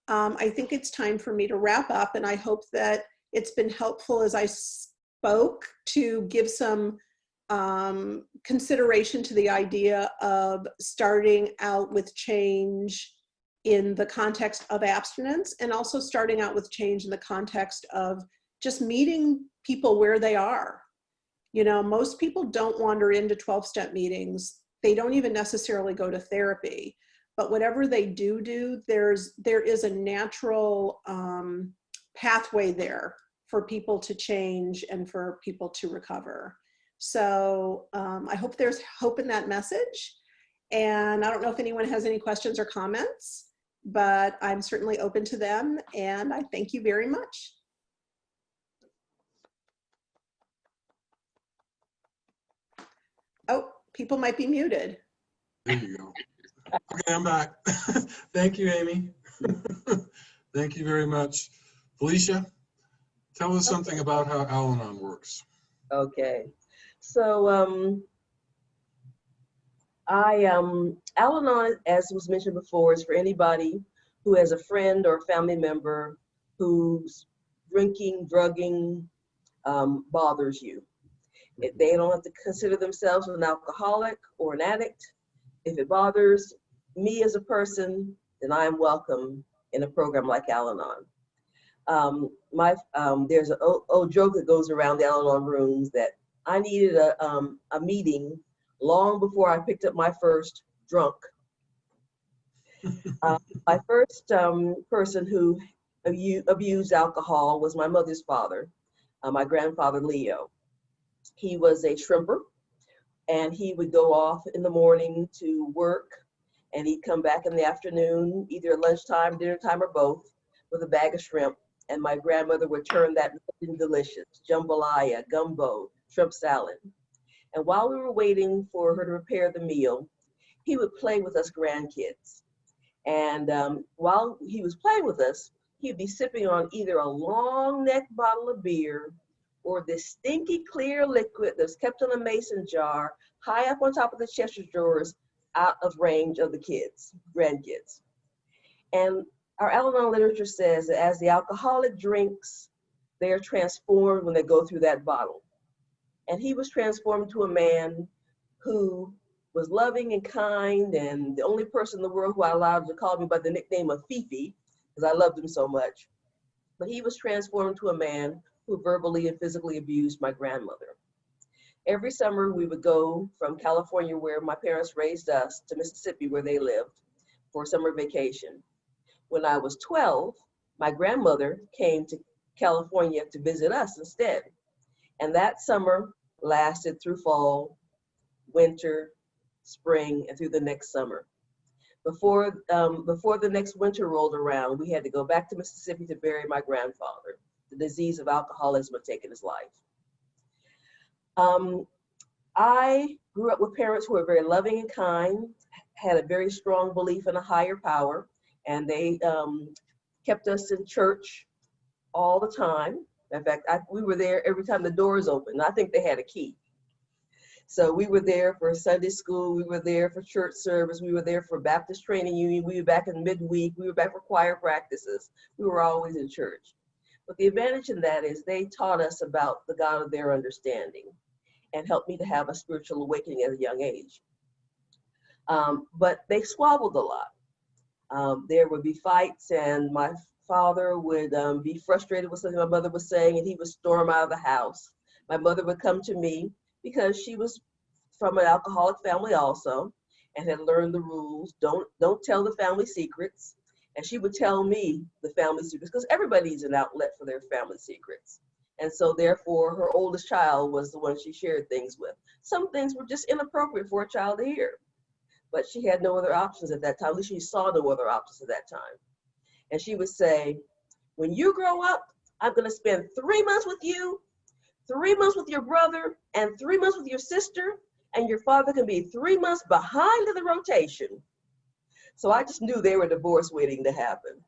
I think it's time for me to wrap up, and I hope that it's been helpful as I spoke to give some consideration to the idea of starting out with change in the context of abstinence, and also starting out with change in the context of just meeting people where they are. You know, most people don't wander into 12-step meetings. They don't even necessarily go to therapy, but whatever they do, there is a natural pathway there for people to change and for people to recover. So I hope there's hope in that message. And I don't know if anyone has any questions or comments, but I'm certainly open to them. And I thank you very much. Oh, people might be muted. There you go. Okay, I'm back. Thank you, Amy. Thank you very much. Felicia, tell us something about how Al-Anon works. Okay. So Al-Anon, as was mentioned before, is for anybody who has a friend or family member who's drinking, drugging, bothers you. If they don't have to consider themselves an alcoholic or an addict. If it bothers me as a person, then I am welcome in a program like Al-Anon. There's an old joke that goes around the Al-Anon rooms that I needed a meeting long before I picked up my first drunk. My first person who abused alcohol was my mother's father, my grandfather Leo. He was a shrimper, and he would go off in the morning to work, and he'd come back in the afternoon, either at lunchtime, dinner time, or both, with a bag of shrimp. And my grandmother would turn that into delicious jambalaya, gumbo, shrimp salad. And while we were waiting for her to prepare the meal, he would play with us grandkids. And while he was playing with us, he'd be sipping on either a long neck bottle of beer or this stinky clear liquid that's kept in a mason jar high up on top of the chest of drawers, out of range of the kids, grandkids. And our Al-Anon literature says that as the alcoholic drinks, they are transformed when they go through that bottle. And he was transformed to a man who was loving and kind, and the only person in the world who I allowed to call me by the nickname of Fifi, because I loved him so much. But he was transformed to a man who verbally and physically abused my grandmother. Every summer we would go from California, where my parents raised us, to Mississippi, where they lived, for summer vacation. When I was 12, my grandmother came to California to visit us instead. And that summer lasted through fall, winter, spring, and through the next summer. Before the next winter rolled around, we had to go back to Mississippi to bury my grandfather. The disease of alcoholism had taken his life. I grew up with parents who were very loving and kind, had a very strong belief in a higher power, and they kept us in church all the time. In fact, we were there every time the doors opened. I think they had a key. So we were there for Sunday school, we were there for church service, we were there for Baptist training union, we were back in midweek, we were back for choir practices. We were always in church. But the advantage in that is they taught us about the God of their understanding and helped me to have a spiritual awakening at a young age. But they squabbled a lot. There would be fights, and my father would be frustrated with something my mother was saying, and he would storm out of the house. My mother would come to me because she was from an alcoholic family also, and had learned the rules. Don't tell the family secrets. And she would tell me the family secrets, because everybody needs an outlet for their family secrets. And so therefore, her oldest child was the one she shared things with. Some things were just inappropriate for a child to hear, but she had no other options at that time. At least she saw no other options at that time. And she would say, when you grow up, I'm gonna spend 3 months with you, 3 months with your brother, and 3 months with your sister, and your father can be 3 months behind in the rotation. So I just knew they were divorce waiting to happen.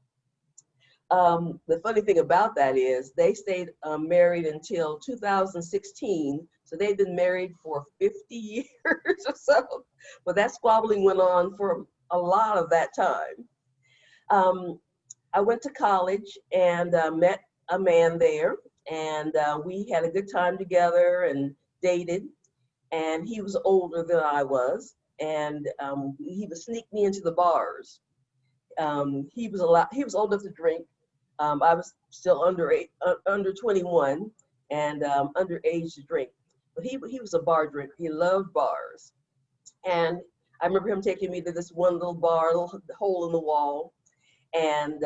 The funny thing about that is they stayed married until 2016. So they've been married for 50 years or so. But that squabbling went on for a lot of that time. I went to college and met a man there, and we had a good time together and dated. And he was older than I was, and he would sneak me into the bars. He was old enough to drink. I was still under 21 and underage to drink. But he was a bar drinker. He loved bars. And I remember him taking me to this one little bar, little hole in the wall. And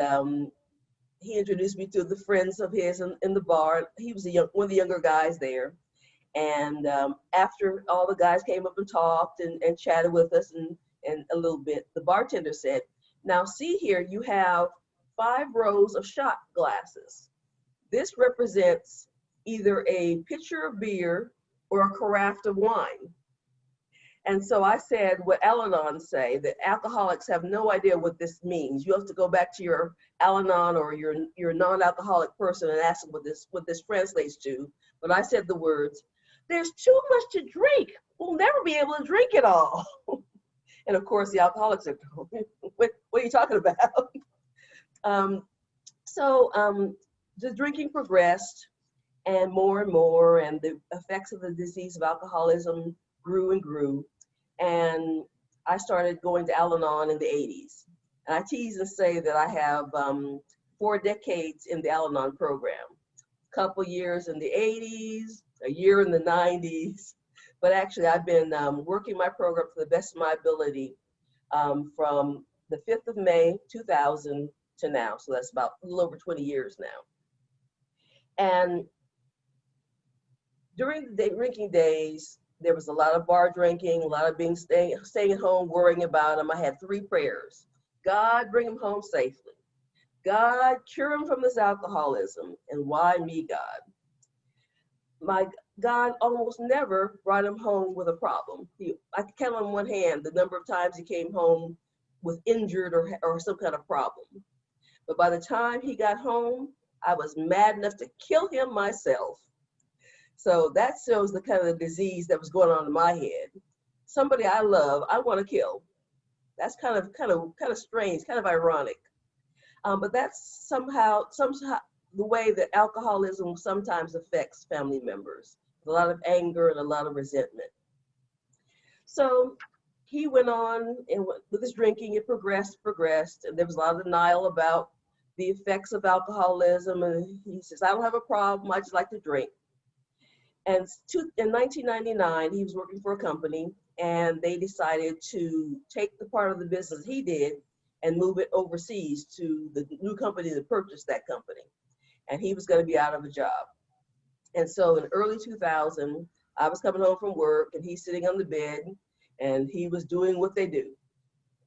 he introduced me to the friends of his in the bar. He was one of the younger guys there. And after all the guys came up and talked and chatted with us and a little bit, the bartender said, now see here, you have 5 rows of shot glasses. This represents either a pitcher of beer or a carafe of wine. And so I said what Al-Anon say, that alcoholics have no idea what this means. You have to go back to your Al-Anon or your non-alcoholic person and ask them what this translates to. But I said the words, there's too much to drink. We'll never be able to drink it all. And of course the alcoholics are, what are you talking about? The drinking progressed and more, and the effects of the disease of alcoholism grew and grew. And I started going to Al-Anon in the 80s. And I tease and say that I have 4 decades in the Al-Anon program. A couple years in the 80s, a year in the 90s. But actually I've been working my program to the best of my ability from the 5th of May, 2000 to now. So that's about a little over 20 years now. And during the drinking days, there was a lot of bar drinking, a lot of staying at home, worrying about him. I had 3 prayers. God, bring him home safely. God, cure him from this alcoholism. And why me, God? My God almost never brought him home with a problem. I could count on one hand the number of times he came home with injured or some kind of problem. But by the time he got home, I was mad enough to kill him myself. So that shows the kind of disease that was going on in my head. Somebody I love, I want to kill. That's kind of strange, kind of ironic. But that's somehow the way that alcoholism sometimes affects family members. A lot of anger and a lot of resentment. So he went on, and with his drinking, it progressed, and there was a lot of denial about the effects of alcoholism. And he says, I don't have a problem, I just like to drink. And in 1999, he was working for a company, and they decided to take the part of the business he did and move it overseas to the new company that purchased that company. And he was going to be out of a job. And so in early 2000, I was coming home from work, and he's sitting on the bed, and he was doing what they do,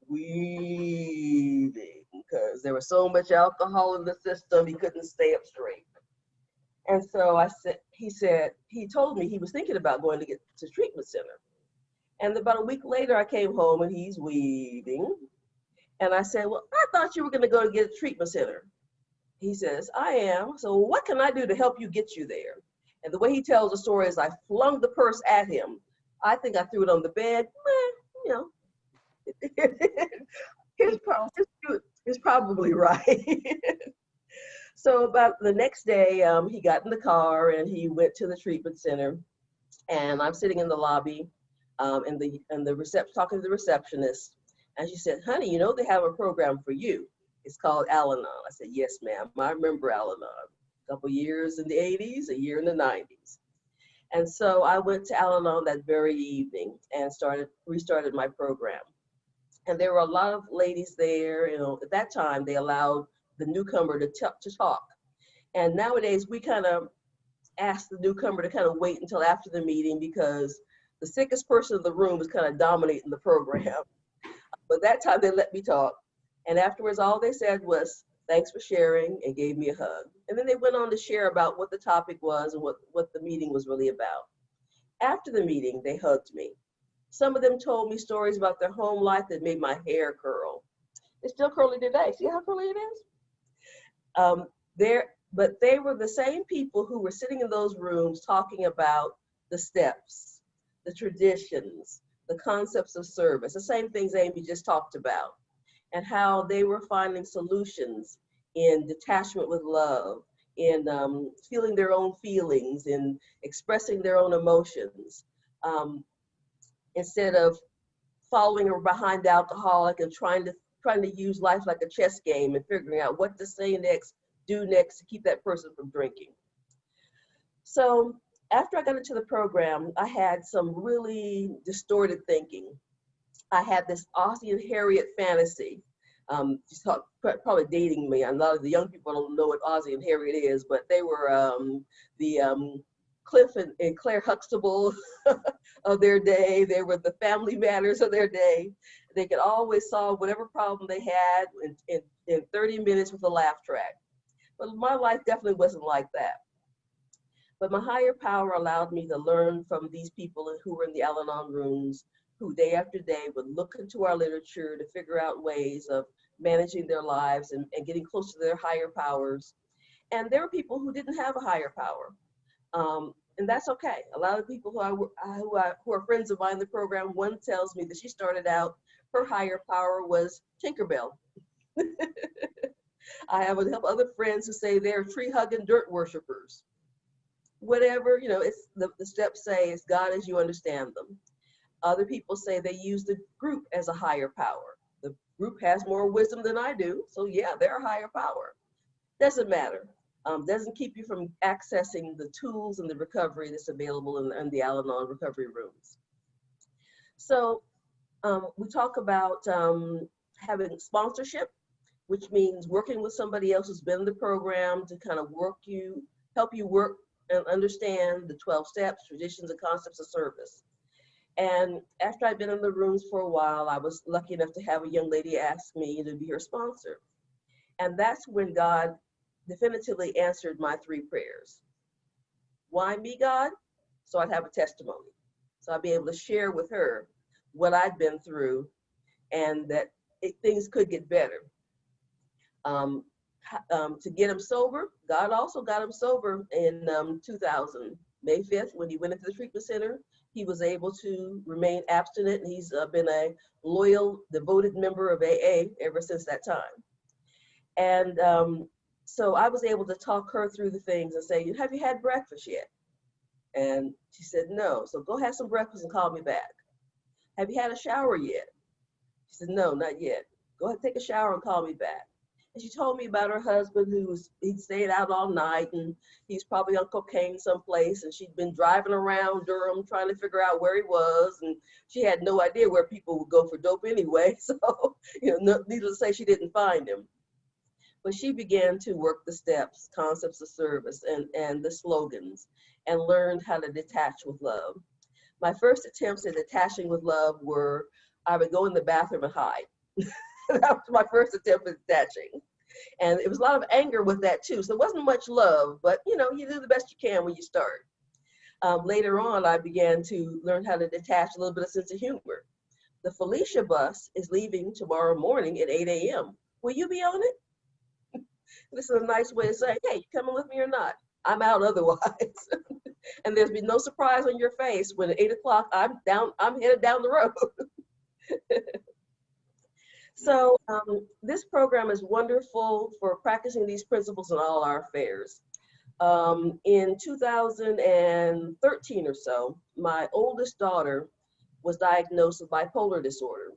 weaving, because there was so much alcohol in the system, he couldn't stay up straight. And so he told me he was thinking about going to get to treatment center. And about a week later, I came home and he's weaving. And I said, well, I thought you were going to go to get a treatment center. He says, I am. So what can I do to help you get you there? And the way he tells the story is I flung the purse at him. I think I threw it on the bed. You know, he's probably right. So about the next day, he got in the car and he went to the treatment center. And I'm sitting in the lobby, talking to the receptionist. And she said, honey, you know they have a program for you. It's called Al-Anon. I said, yes, ma'am. I remember Al-Anon. A couple years in the 80s, a year in the 90s. And so I went to Al-Anon that very evening and restarted my program. And there were a lot of ladies there. You know, at that time, they allowed the newcomer to talk. And nowadays, we kind of ask the newcomer to kind of wait until after the meeting because the sickest person in the room is kind of dominating the program. But that time, they let me talk. And afterwards, all they said was, thanks for sharing, and gave me a hug. And then they went on to share about what the topic was and what the meeting was really about. After the meeting, they hugged me. Some of them told me stories about their home life that made my hair curl. It's still curly today. See how curly it is? But they were the same people who were sitting in those rooms talking about the steps, the traditions, the concepts of service, the same things Amy just talked about, and how they were finding solutions in detachment with love, in feeling their own feelings, in expressing their own emotions, instead of following behind the alcoholic and trying to use life like a chess game and figuring out what to say next, do next to keep that person from drinking. So after I got into the program, I had some really distorted thinking. I had this Ozzie and Harriet fantasy. She's probably dating me. A lot of the young people don't know what Ozzie and Harriet is, but they were the Cliff and Claire Huxtable of their day. They were the Family Matters of their day. They could always solve whatever problem they had in 30 minutes with a laugh track. But my life definitely wasn't like that. But my higher power allowed me to learn from these people who were in the Al-Anon rooms, who day after day would look into our literature to figure out ways of managing their lives and getting close to their higher powers. And there were people who didn't have a higher power. And that's okay. A lot of people who are friends of mine in the program, one tells me that she started out, her higher power was Tinkerbell. I have other friends who say they're tree-hugging dirt worshipers. Whatever, you know, it's the steps say it's God as you understand them. Other people say they use the group as a higher power. The group has more wisdom than I do, so yeah, they're a higher power. Doesn't matter. Doesn't keep you from accessing the tools and the recovery that's available in the Al-Anon recovery rooms. So we talk about having sponsorship, which means working with somebody else who's been in the program to kind of help you work and understand the 12 steps, traditions, and concepts of service. And after I'd been in the rooms for a while, I was lucky enough to have a young lady ask me to be her sponsor. And that's when God definitively answered my 3 prayers. Why me, God? So I'd have a testimony. So I'd be able to share with her what I'd been through and that things could get better. To get him sober, God also got him sober in 2000, May 5th, when he went into the treatment center. He was able to remain abstinent, and he's been a loyal, devoted member of AA ever since that time. And so I was able to talk her through the things and say, have you had breakfast yet? And she said, no. So go have some breakfast and call me back. Have you had a shower yet? She said, no, not yet. Go ahead, take a shower and call me back. And she told me about her husband he'd stayed out all night and he's probably on cocaine someplace. And she'd been driving around Durham trying to figure out where he was. And she had no idea where people would go for dope anyway. So, needless to say, she didn't find him. But she began to work the steps, concepts of service, and the slogans, and learned how to detach with love. My first attempts at detaching with love were, I would go in the bathroom and hide. That was my first attempt at detaching. And it was a lot of anger with that too. So it wasn't much love, but you do the best you can when you start. Later on, I began to learn how to detach a little bit of sense of humor. The Felicia bus is leaving tomorrow morning at 8 a.m. Will you be on it? This is a nice way of saying, hey, you coming with me or not? I'm out otherwise. And there's been no surprise on your face when at 8 o'clock I'm headed down the road. So this program is wonderful for practicing these principles in all our affairs. In 2013 or so, my oldest daughter was diagnosed with bipolar disorder.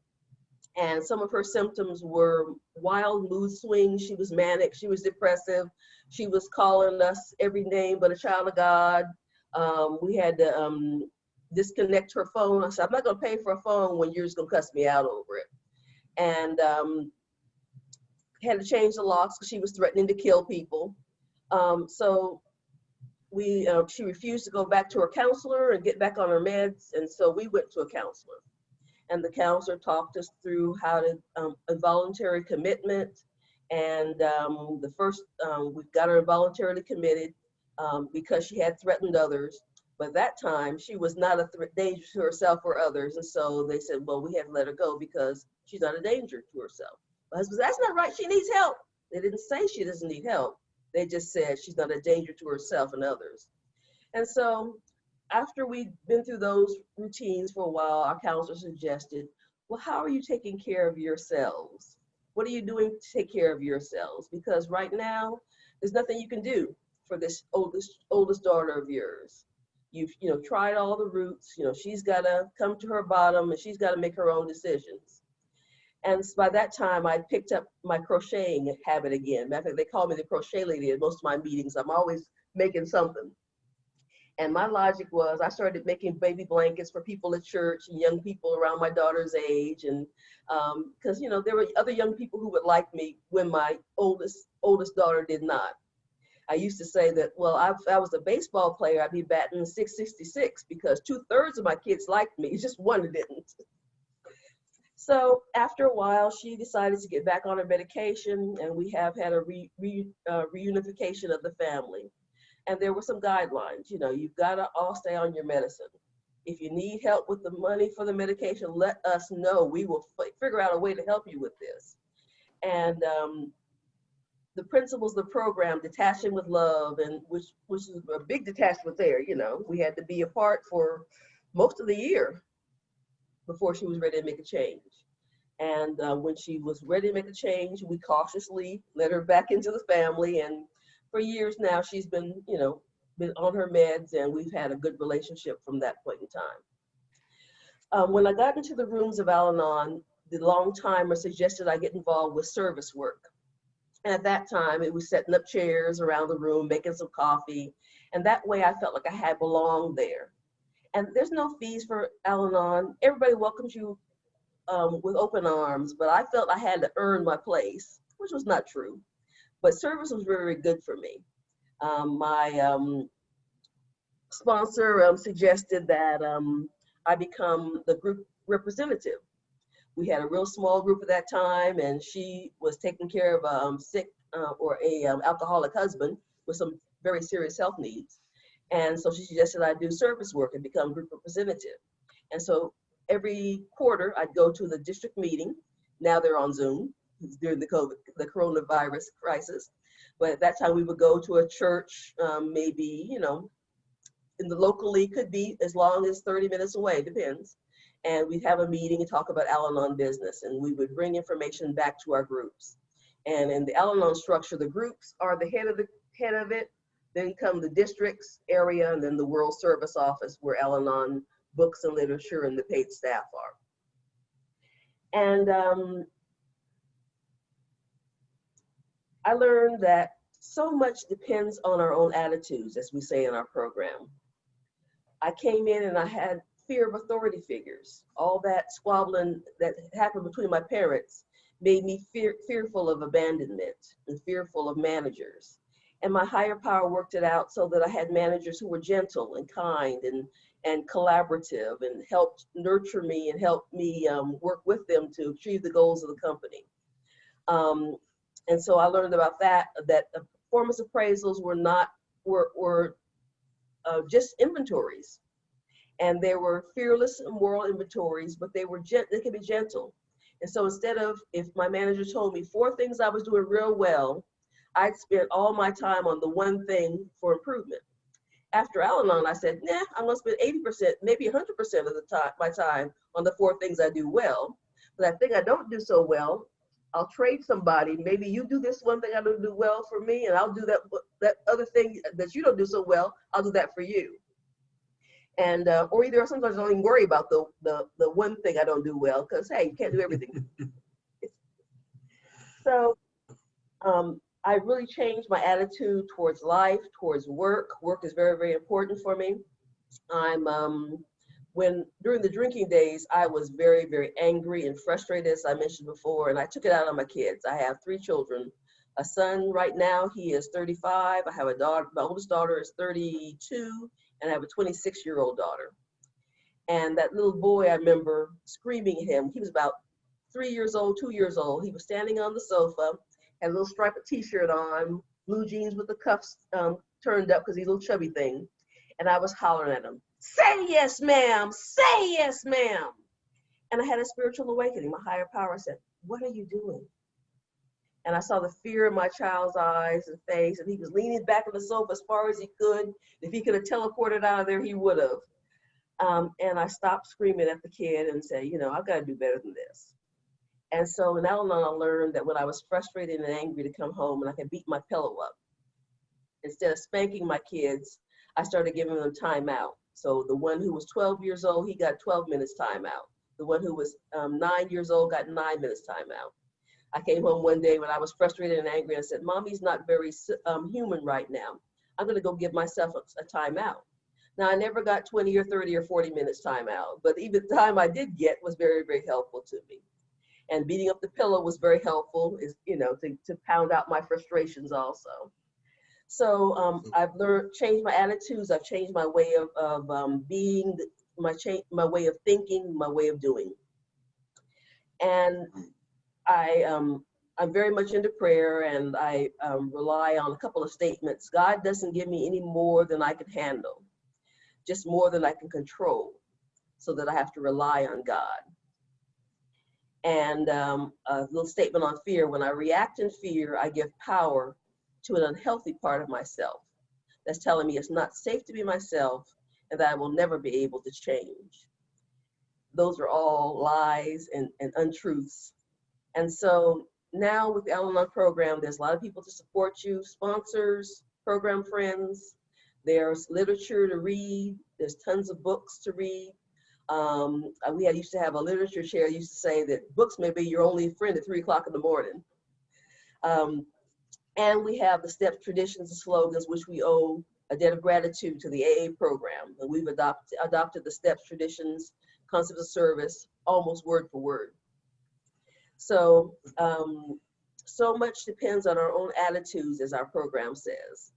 And some of her symptoms were wild mood swings. She was manic, she was depressive. She was calling us every name but a child of God. We had to disconnect her phone. I said, I'm not gonna pay for a phone when you're just gonna cuss me out over it. And had to change the locks because she was threatening to kill people. So she refused to go back to her counselor and get back on her meds. And so we went to a counselor. And the counselor talked us through how to involuntary commitment. And the first, we got her involuntarily committed because she had threatened others. But that time, she was not a danger to herself or others. And so they said, well, we have to let her go because she's not a danger to herself. My husband said, that's not right, she needs help. They didn't say she doesn't need help. They just said she's not a danger to herself and others. And so after we'd been through those routines for a while, our counselor suggested, well, how are you taking care of yourselves? What are you doing to take care of yourselves? Because right now, there's nothing you can do for this oldest daughter of yours. You've tried all the routes, she's gotta come to her bottom and she's gotta make her own decisions. And by that time, I picked up my crocheting habit again. Matter of fact, they call me the crochet lady at most of my meetings. I'm always making something. And my logic was I started making baby blankets for people at church and young people around my daughter's age. And because, there were other young people who would like me when my oldest daughter did not. I used to say that, well, if I was a baseball player, I'd be batting 666 because 2/3 of my kids liked me, just one didn't. So after a while, she decided to get back on her medication, and we have had a reunification of the family. And there were some guidelines, you've got to all stay on your medicine. If you need help with the money for the medication, let us know. We will figure out a way to help you with this. And the principles of the program, detaching with love, and which is a big detachment there, we had to be apart for most of the year before she was ready to make a change. And when she was ready to make a change, we cautiously let her back into the family. And for years now, she's been on her meds, and we've had a good relationship from that point in time. When I got into the rooms of Al-Anon, the long-timer suggested I get involved with service work. And at that time, it was setting up chairs around the room, making some coffee. And that way I felt like I had belonged there. And there's no fees for Al-Anon. Everybody welcomes you with open arms, but I felt I had to earn my place, which was not true. But service was very, very good for me. My sponsor suggested that I become the group representative. We had a real small group at that time, and she was taking care of a sick or a alcoholic husband with some very serious health needs. And so she suggested I do service work and become group representative. And so every quarter I'd go to the district meeting. Now they're on Zoom during the coronavirus crisis. But at that time we would go to a church, maybe, in the locally could be as long as 30 minutes away, depends. And we'd have a meeting and talk about Al-Anon business, and we would bring information back to our groups. And in the Al-Anon structure, the groups are the head of it, then come the districts, area, and then the World Service Office where Al-Anon books and literature and the paid staff are. And I learned that so much depends on our own attitudes, as we say in our program. I came in and I had fear of authority figures. All that squabbling that happened between my parents made me fearful of abandonment and fearful of managers. And my higher power worked it out so that I had managers who were gentle and kind and collaborative and helped nurture me and helped me work with them to achieve the goals of the company. And so I learned about that performance appraisals were just inventories. And they were fearless and moral inventories, but they could be gentle. And so instead of, if my manager told me 4 things I was doing real well, I'd spent all my time on the one thing for improvement. After Al-Anon, I said, nah, I'm gonna spend 80%, maybe 100% of my time on the 4 things I do well. But that thing I don't do so well, I'll trade somebody. Maybe you do this one thing I don't do well for me, and I'll do that other thing that you don't do so well, I'll do that for you. And or either sometimes I don't even worry about the one thing I don't do well, because hey, you can't do everything. So I really changed my attitude towards life, towards work. Work is very, very important for me. During the drinking days, I was very, very angry and frustrated, as I mentioned before, and I took it out on my kids. I have 3 children. A son right now, he is 35. I have a daughter, my oldest daughter is 32, and I have a 26-year-old daughter. And that little boy, I remember screaming at him. He was about 3 years old, 2 years old. He was standing on the sofa, had a little striped t-shirt on, blue jeans with the cuffs turned up because he's a little chubby thing. And I was hollering at him, say yes, ma'am, say yes, ma'am. And I had a spiritual awakening. My higher power said, what are you doing? And I saw the fear in my child's eyes and face, and he was leaning back on the sofa as far as he could. If he could have teleported out of there, he would have. And I stopped screaming at the kid and said, you know, I've got to do better than this. And so in Al-Anon, I learned that when I was frustrated and angry to come home and I could beat my pillow up, instead of spanking my kids, I started giving them time out. So the one who was 12 years old, he got 12 minutes time out. The one who was 9 years old got 9 minutes time out. I came home one day when I was frustrated and angry and I said, Mommy's not very human right now. I'm gonna go give myself a time out. Now, I never got 20 or 30 or 40 minutes time out, but even the time I did get was very, very helpful to me. And beating up the pillow was very helpful, to pound out my frustrations also. So I've changed my attitudes. I've changed my way of being, my way of thinking, my way of doing. And I'm very much into prayer, and I rely on a couple of statements. God doesn't give me any more than I can handle, just more than I can control, so that I have to rely on God. And a little statement on fear. When I react in fear, I give power to an unhealthy part of myself that's telling me it's not safe to be myself and that I will never be able to change. Those are all lies and untruths. And so now with the Al-Anon program, there's a lot of people to support you, sponsors, program friends. There's literature to read. There's tons of books to read. We used to have a literature chair used to say that books may be your only friend at 3 o'clock in the morning. And we have the steps, traditions, and slogans, which we owe a debt of gratitude to the AA program. And we've adopted the steps, traditions, concepts of service, almost word for word. So, so much depends on our own attitudes, as our program says.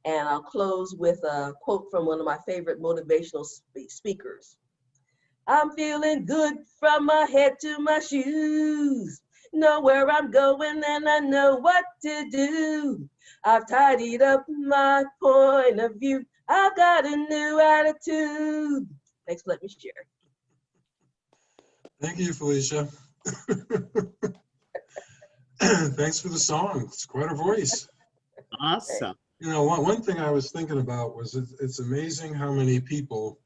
And I'll close with a quote from one of my favorite motivational speakers. I'm feeling good from my head to my shoes. Know where I'm going and I know what to do. I've tidied up my point of view. I've got a new attitude. Thanks for letting me share. Thank you, Felicia. Thanks for the song. It's quite a voice. Awesome. You know, one thing I was thinking about was it's amazing how many people,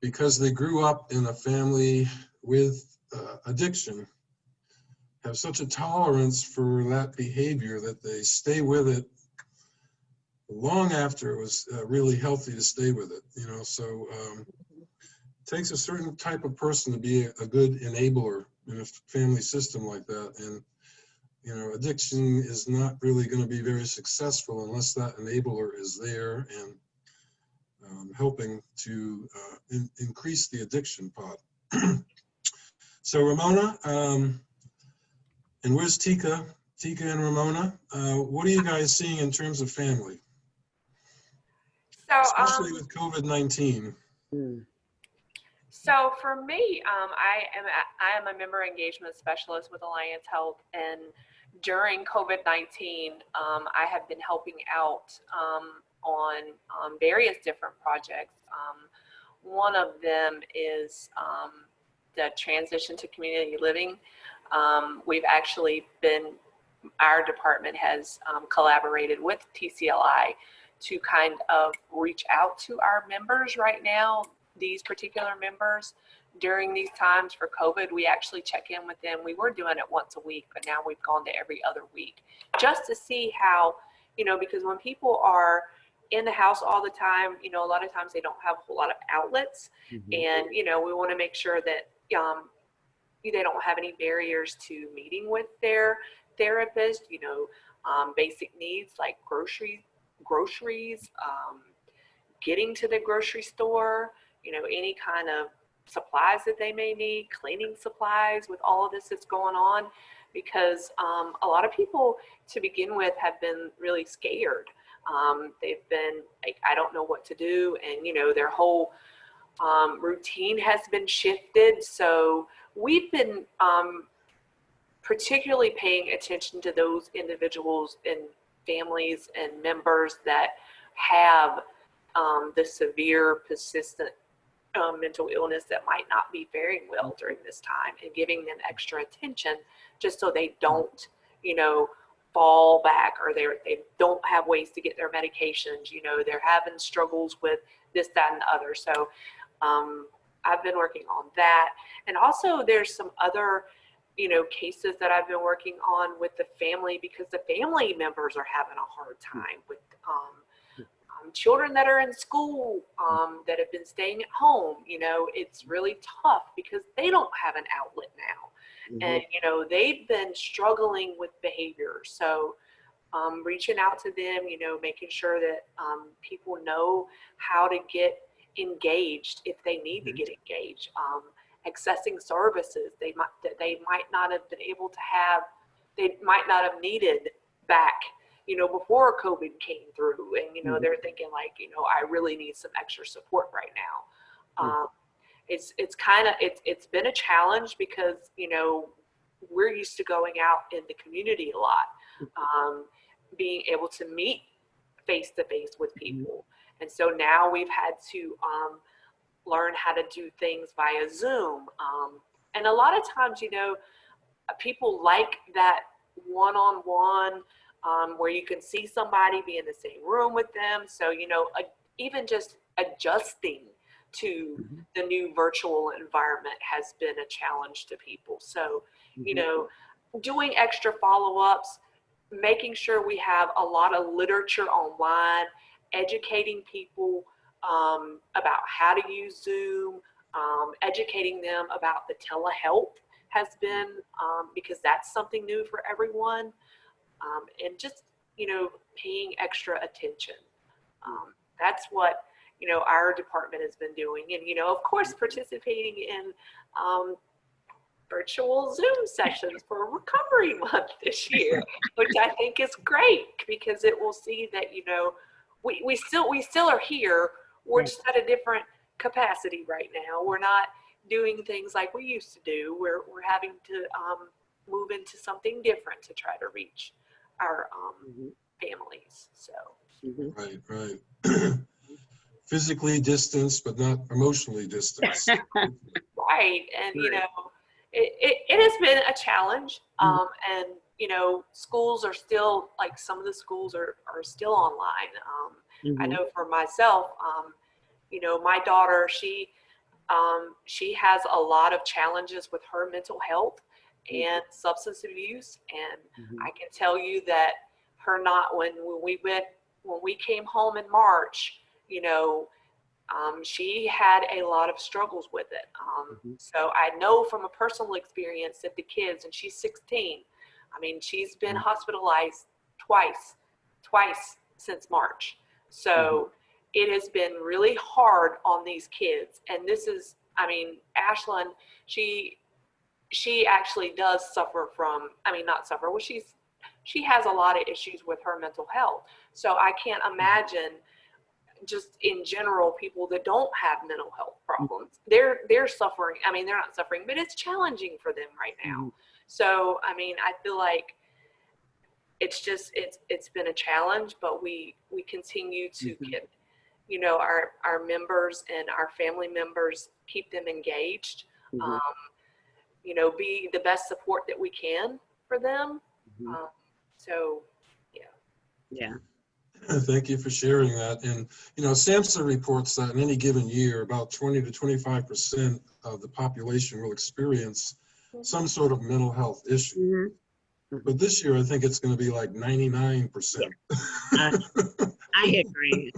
because they grew up in a family with addiction, have such a tolerance for that behavior that they stay with it long after it was really healthy to stay with it. You know, so it takes a certain type of person to be a good enabler in a family system like that. And you know, addiction is not really going to be very successful unless that enabler is there and helping to increase the addiction pot. So Ramona, and where's Tika? Tika and Ramona, what are you guys seeing in terms of family, So, especially with COVID-19? so for me, I am a member engagement specialist with Alliance Health, and during COVID-19, I have been helping out on various different projects. One of them is the transition to community living. We've actually been, our department has collaborated with TCLI to kind of reach out to our members right now, these particular members. During these times for COVID, we actually check in with them. We were doing it once a week, but now we've gone to every other week just to see how, you know, because when people are in the house all the time, you know, a lot of times they don't have a whole lot of outlets. And, you know, we want to make sure that they don't have any barriers to meeting with their therapist, you know, basic needs like groceries, getting to the grocery store, you know, any kind of supplies that they may need, cleaning supplies with all of this that's going on, because a lot of people to begin with have been really scared. They've been like, I don't know what to do. And, you know, their whole routine has been shifted. So we've been particularly paying attention to those individuals and families and members that have the severe, persistent mental illness that might not be faring well during this time, and giving them extra attention just so they don't, you know, fall back, or they don't have ways to get their medications. You know, they're having struggles with this, that, and the other. So I've been working on that. And also there's some other, you know, cases that I've been working on with the family, because the family members are having a hard time with children that are in school, that have been staying at home. You know, it's really tough because they don't have an outlet now. And, you know, they've been struggling with behavior. So reaching out to them, you know, making sure that people know how to get engaged if they need to get engaged, accessing services that they might not have been able to have, they might not have needed back, you know, before COVID came through. And, you know, they're thinking like, you know, I really need some extra support right now. It's kind of, it's been a challenge because, you know, we're used to going out in the community a lot, being able to meet face to face with people. And so now we've had to learn how to do things via Zoom. And a lot of times, you know, people like that one-on-one, where you can see somebody, be in the same room with them. So, you know, even just adjusting to the new virtual environment has been a challenge to people. So, you know, doing extra follow-ups, making sure we have a lot of literature online, educating people about how to use Zoom, educating them about the telehealth has been, because that's something new for everyone, and just, you know, paying extra attention. That's what, you know, our department has been doing. And, you know, of course, participating in virtual Zoom sessions for Recovery Month this year, which I think is great, because it will see that, you know, we still are here. We're just at a different capacity right now. We're not doing things like we used to do. We're having to move into something different to try to reach our families. So Right. Physically distanced, but not emotionally distanced. right. And you know, it has been a challenge. And you know, schools are still, like, some of the schools are still online. I know for myself, you know, my daughter, she has a lot of challenges with her mental health and substance abuse. And I can tell you that when we came home in March, you know, she had a lot of struggles with it. So I know from a personal experience that the kids, and she's 16, I mean, she's been hospitalized twice since March. So it has been really hard on these kids. And this is, I mean, Ashlyn, she actually does suffer from, I mean, not suffer, well, she has a lot of issues with her mental health. So I can't imagine just in general, people that don't have mental health problems, they're suffering. I mean, they're not suffering, but it's challenging for them right now. So, I mean, I feel like it's just, it's been a challenge, but we continue to get, you know, our members and our family members, keep them engaged, you know, be the best support that we can for them. So, yeah. Yeah. Thank you for sharing that. And, you know, SAMHSA reports that in any given year, about 20 to 25% of the population will experience some sort of mental health issue. But this year, I think it's going to be like 99%. I agree.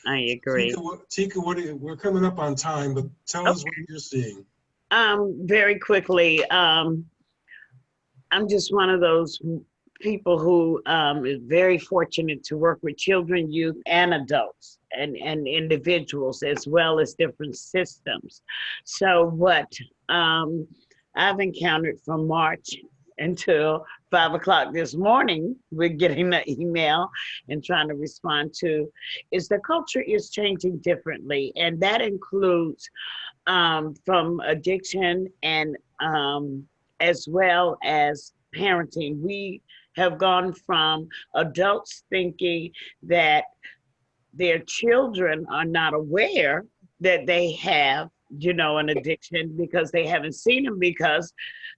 I agree. Tika, we're coming up on time, but tell us what you're seeing. Very quickly, I'm just one of those people who is very fortunate to work with children, youth, and adults, and individuals, as well as different systems. So what I've encountered from March until 5 o'clock this morning, we're getting the email and trying to respond to, is the culture is changing differently. And that includes from addiction and as well as parenting. We have gone from adults thinking that their children are not aware that they have, you know, an addiction because they haven't seen them, because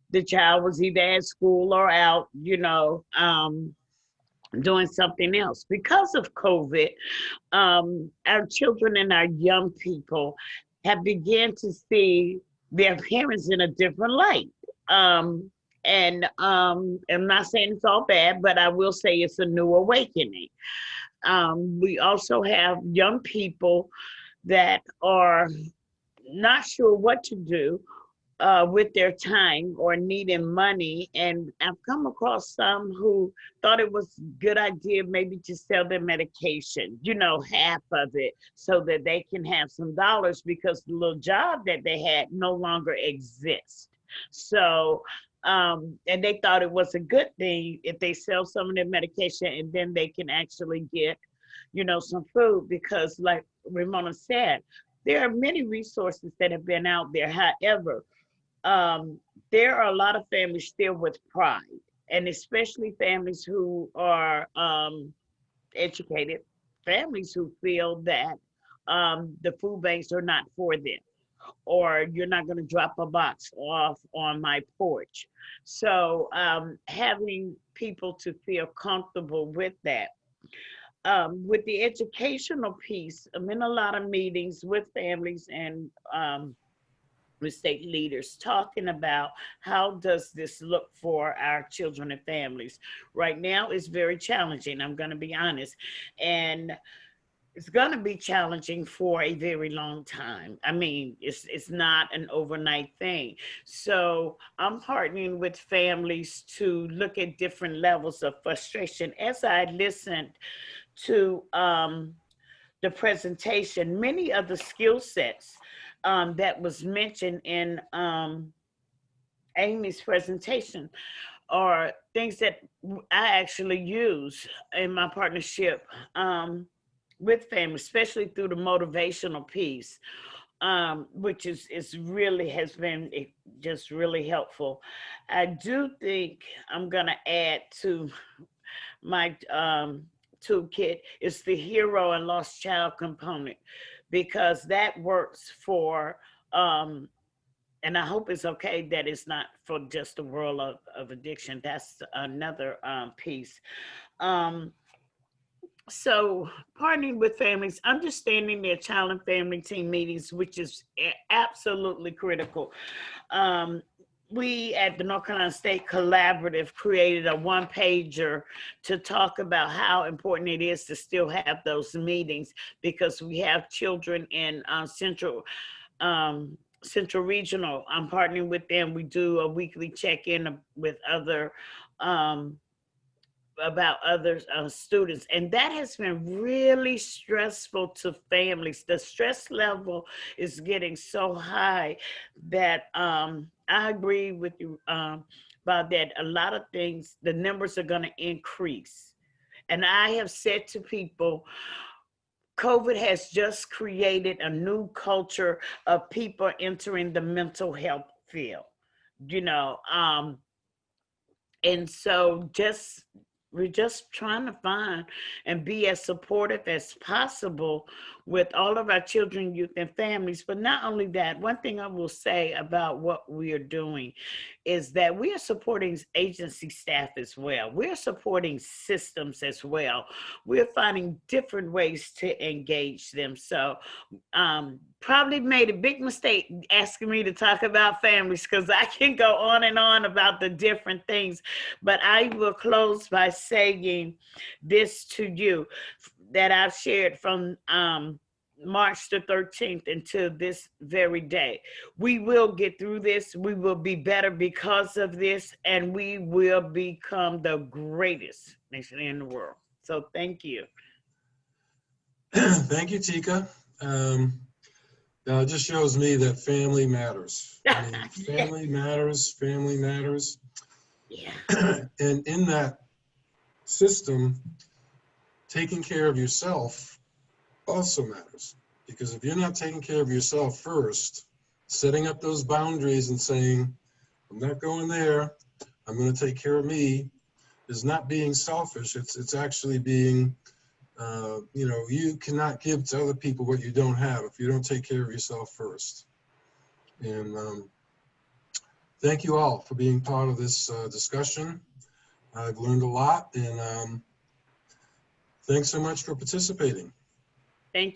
the child was either at school or out, you know, doing something else. Because of COVID, our children and our young people have begun to see their parents in a different light. I'm not saying it's all bad, but I will say it's a new awakening. We also have young people that are not sure what to do with their time or needing money. And I've come across some who thought it was a good idea maybe to sell their medication, you know, half of it, so that they can have some dollars, because the little job that they had no longer exists. So, and they thought it was a good thing if they sell some of their medication and then they can actually get, you know, some food, because like Ramona said, there are many resources that have been out there. However, there are a lot of families still with pride, and especially families who are educated, families who feel that the food banks are not for them, or you're not going to drop a box off on my porch. So having people to feel comfortable with that. With the educational piece, I'm in a lot of meetings with families and with state leaders, talking about how does this look for our children and families. Right now, it's very challenging, I'm going to be honest. And it's going to be challenging for a very long time. I mean, it's not an overnight thing. So I'm partnering with families to look at different levels of frustration. As I listened to the presentation, many of the skill sets that was mentioned in Amy's presentation are things that I actually use in my partnership with families, especially through the motivational piece, which is really has been just really helpful. I do think I'm gonna add to my toolkit is the hero and lost child component, because that works for and I hope it's okay that it's not for just the world of addiction. That's another piece. So partnering with families, understanding their child and family team meetings, which is absolutely critical. We at the North Carolina State Collaborative created a one-pager to talk about how important it is to still have those meetings, because we have children in Central Regional. I'm partnering with them. We do a weekly check-in with other other students, and that has been really stressful to families. The stress level is getting so high that I agree with you about that. A lot of things, the numbers are going to increase, and I have said to people, COVID has just created a new culture of people entering the mental health field, you know. And so we're just trying to find and be as supportive as possible with all of our children, youth, and families. But not only that, one thing I will say about what we are doing is that we are supporting agency staff as well. We're supporting systems as well. We're finding different ways to engage them. So probably made a big mistake asking me to talk about families, because I can go on and on about the different things. But I will close by saying this to you that I've shared from March the 13th until this very day. We will get through this. We will be better because of this, and we will become the greatest nation in the world. So thank you. Thank you, Tika. Now it just shows me that family matters. I mean, family matters, family matters. Yeah. And in that system, taking care of yourself also matters. Because if you're not taking care of yourself first, setting up those boundaries and saying, I'm not going there, I'm going to take care of me, is not being selfish. It's actually being, you cannot give to other people what you don't have if you don't take care of yourself first. And thank you all for being part of this discussion. I've learned a lot, and thanks so much for participating. Thank you.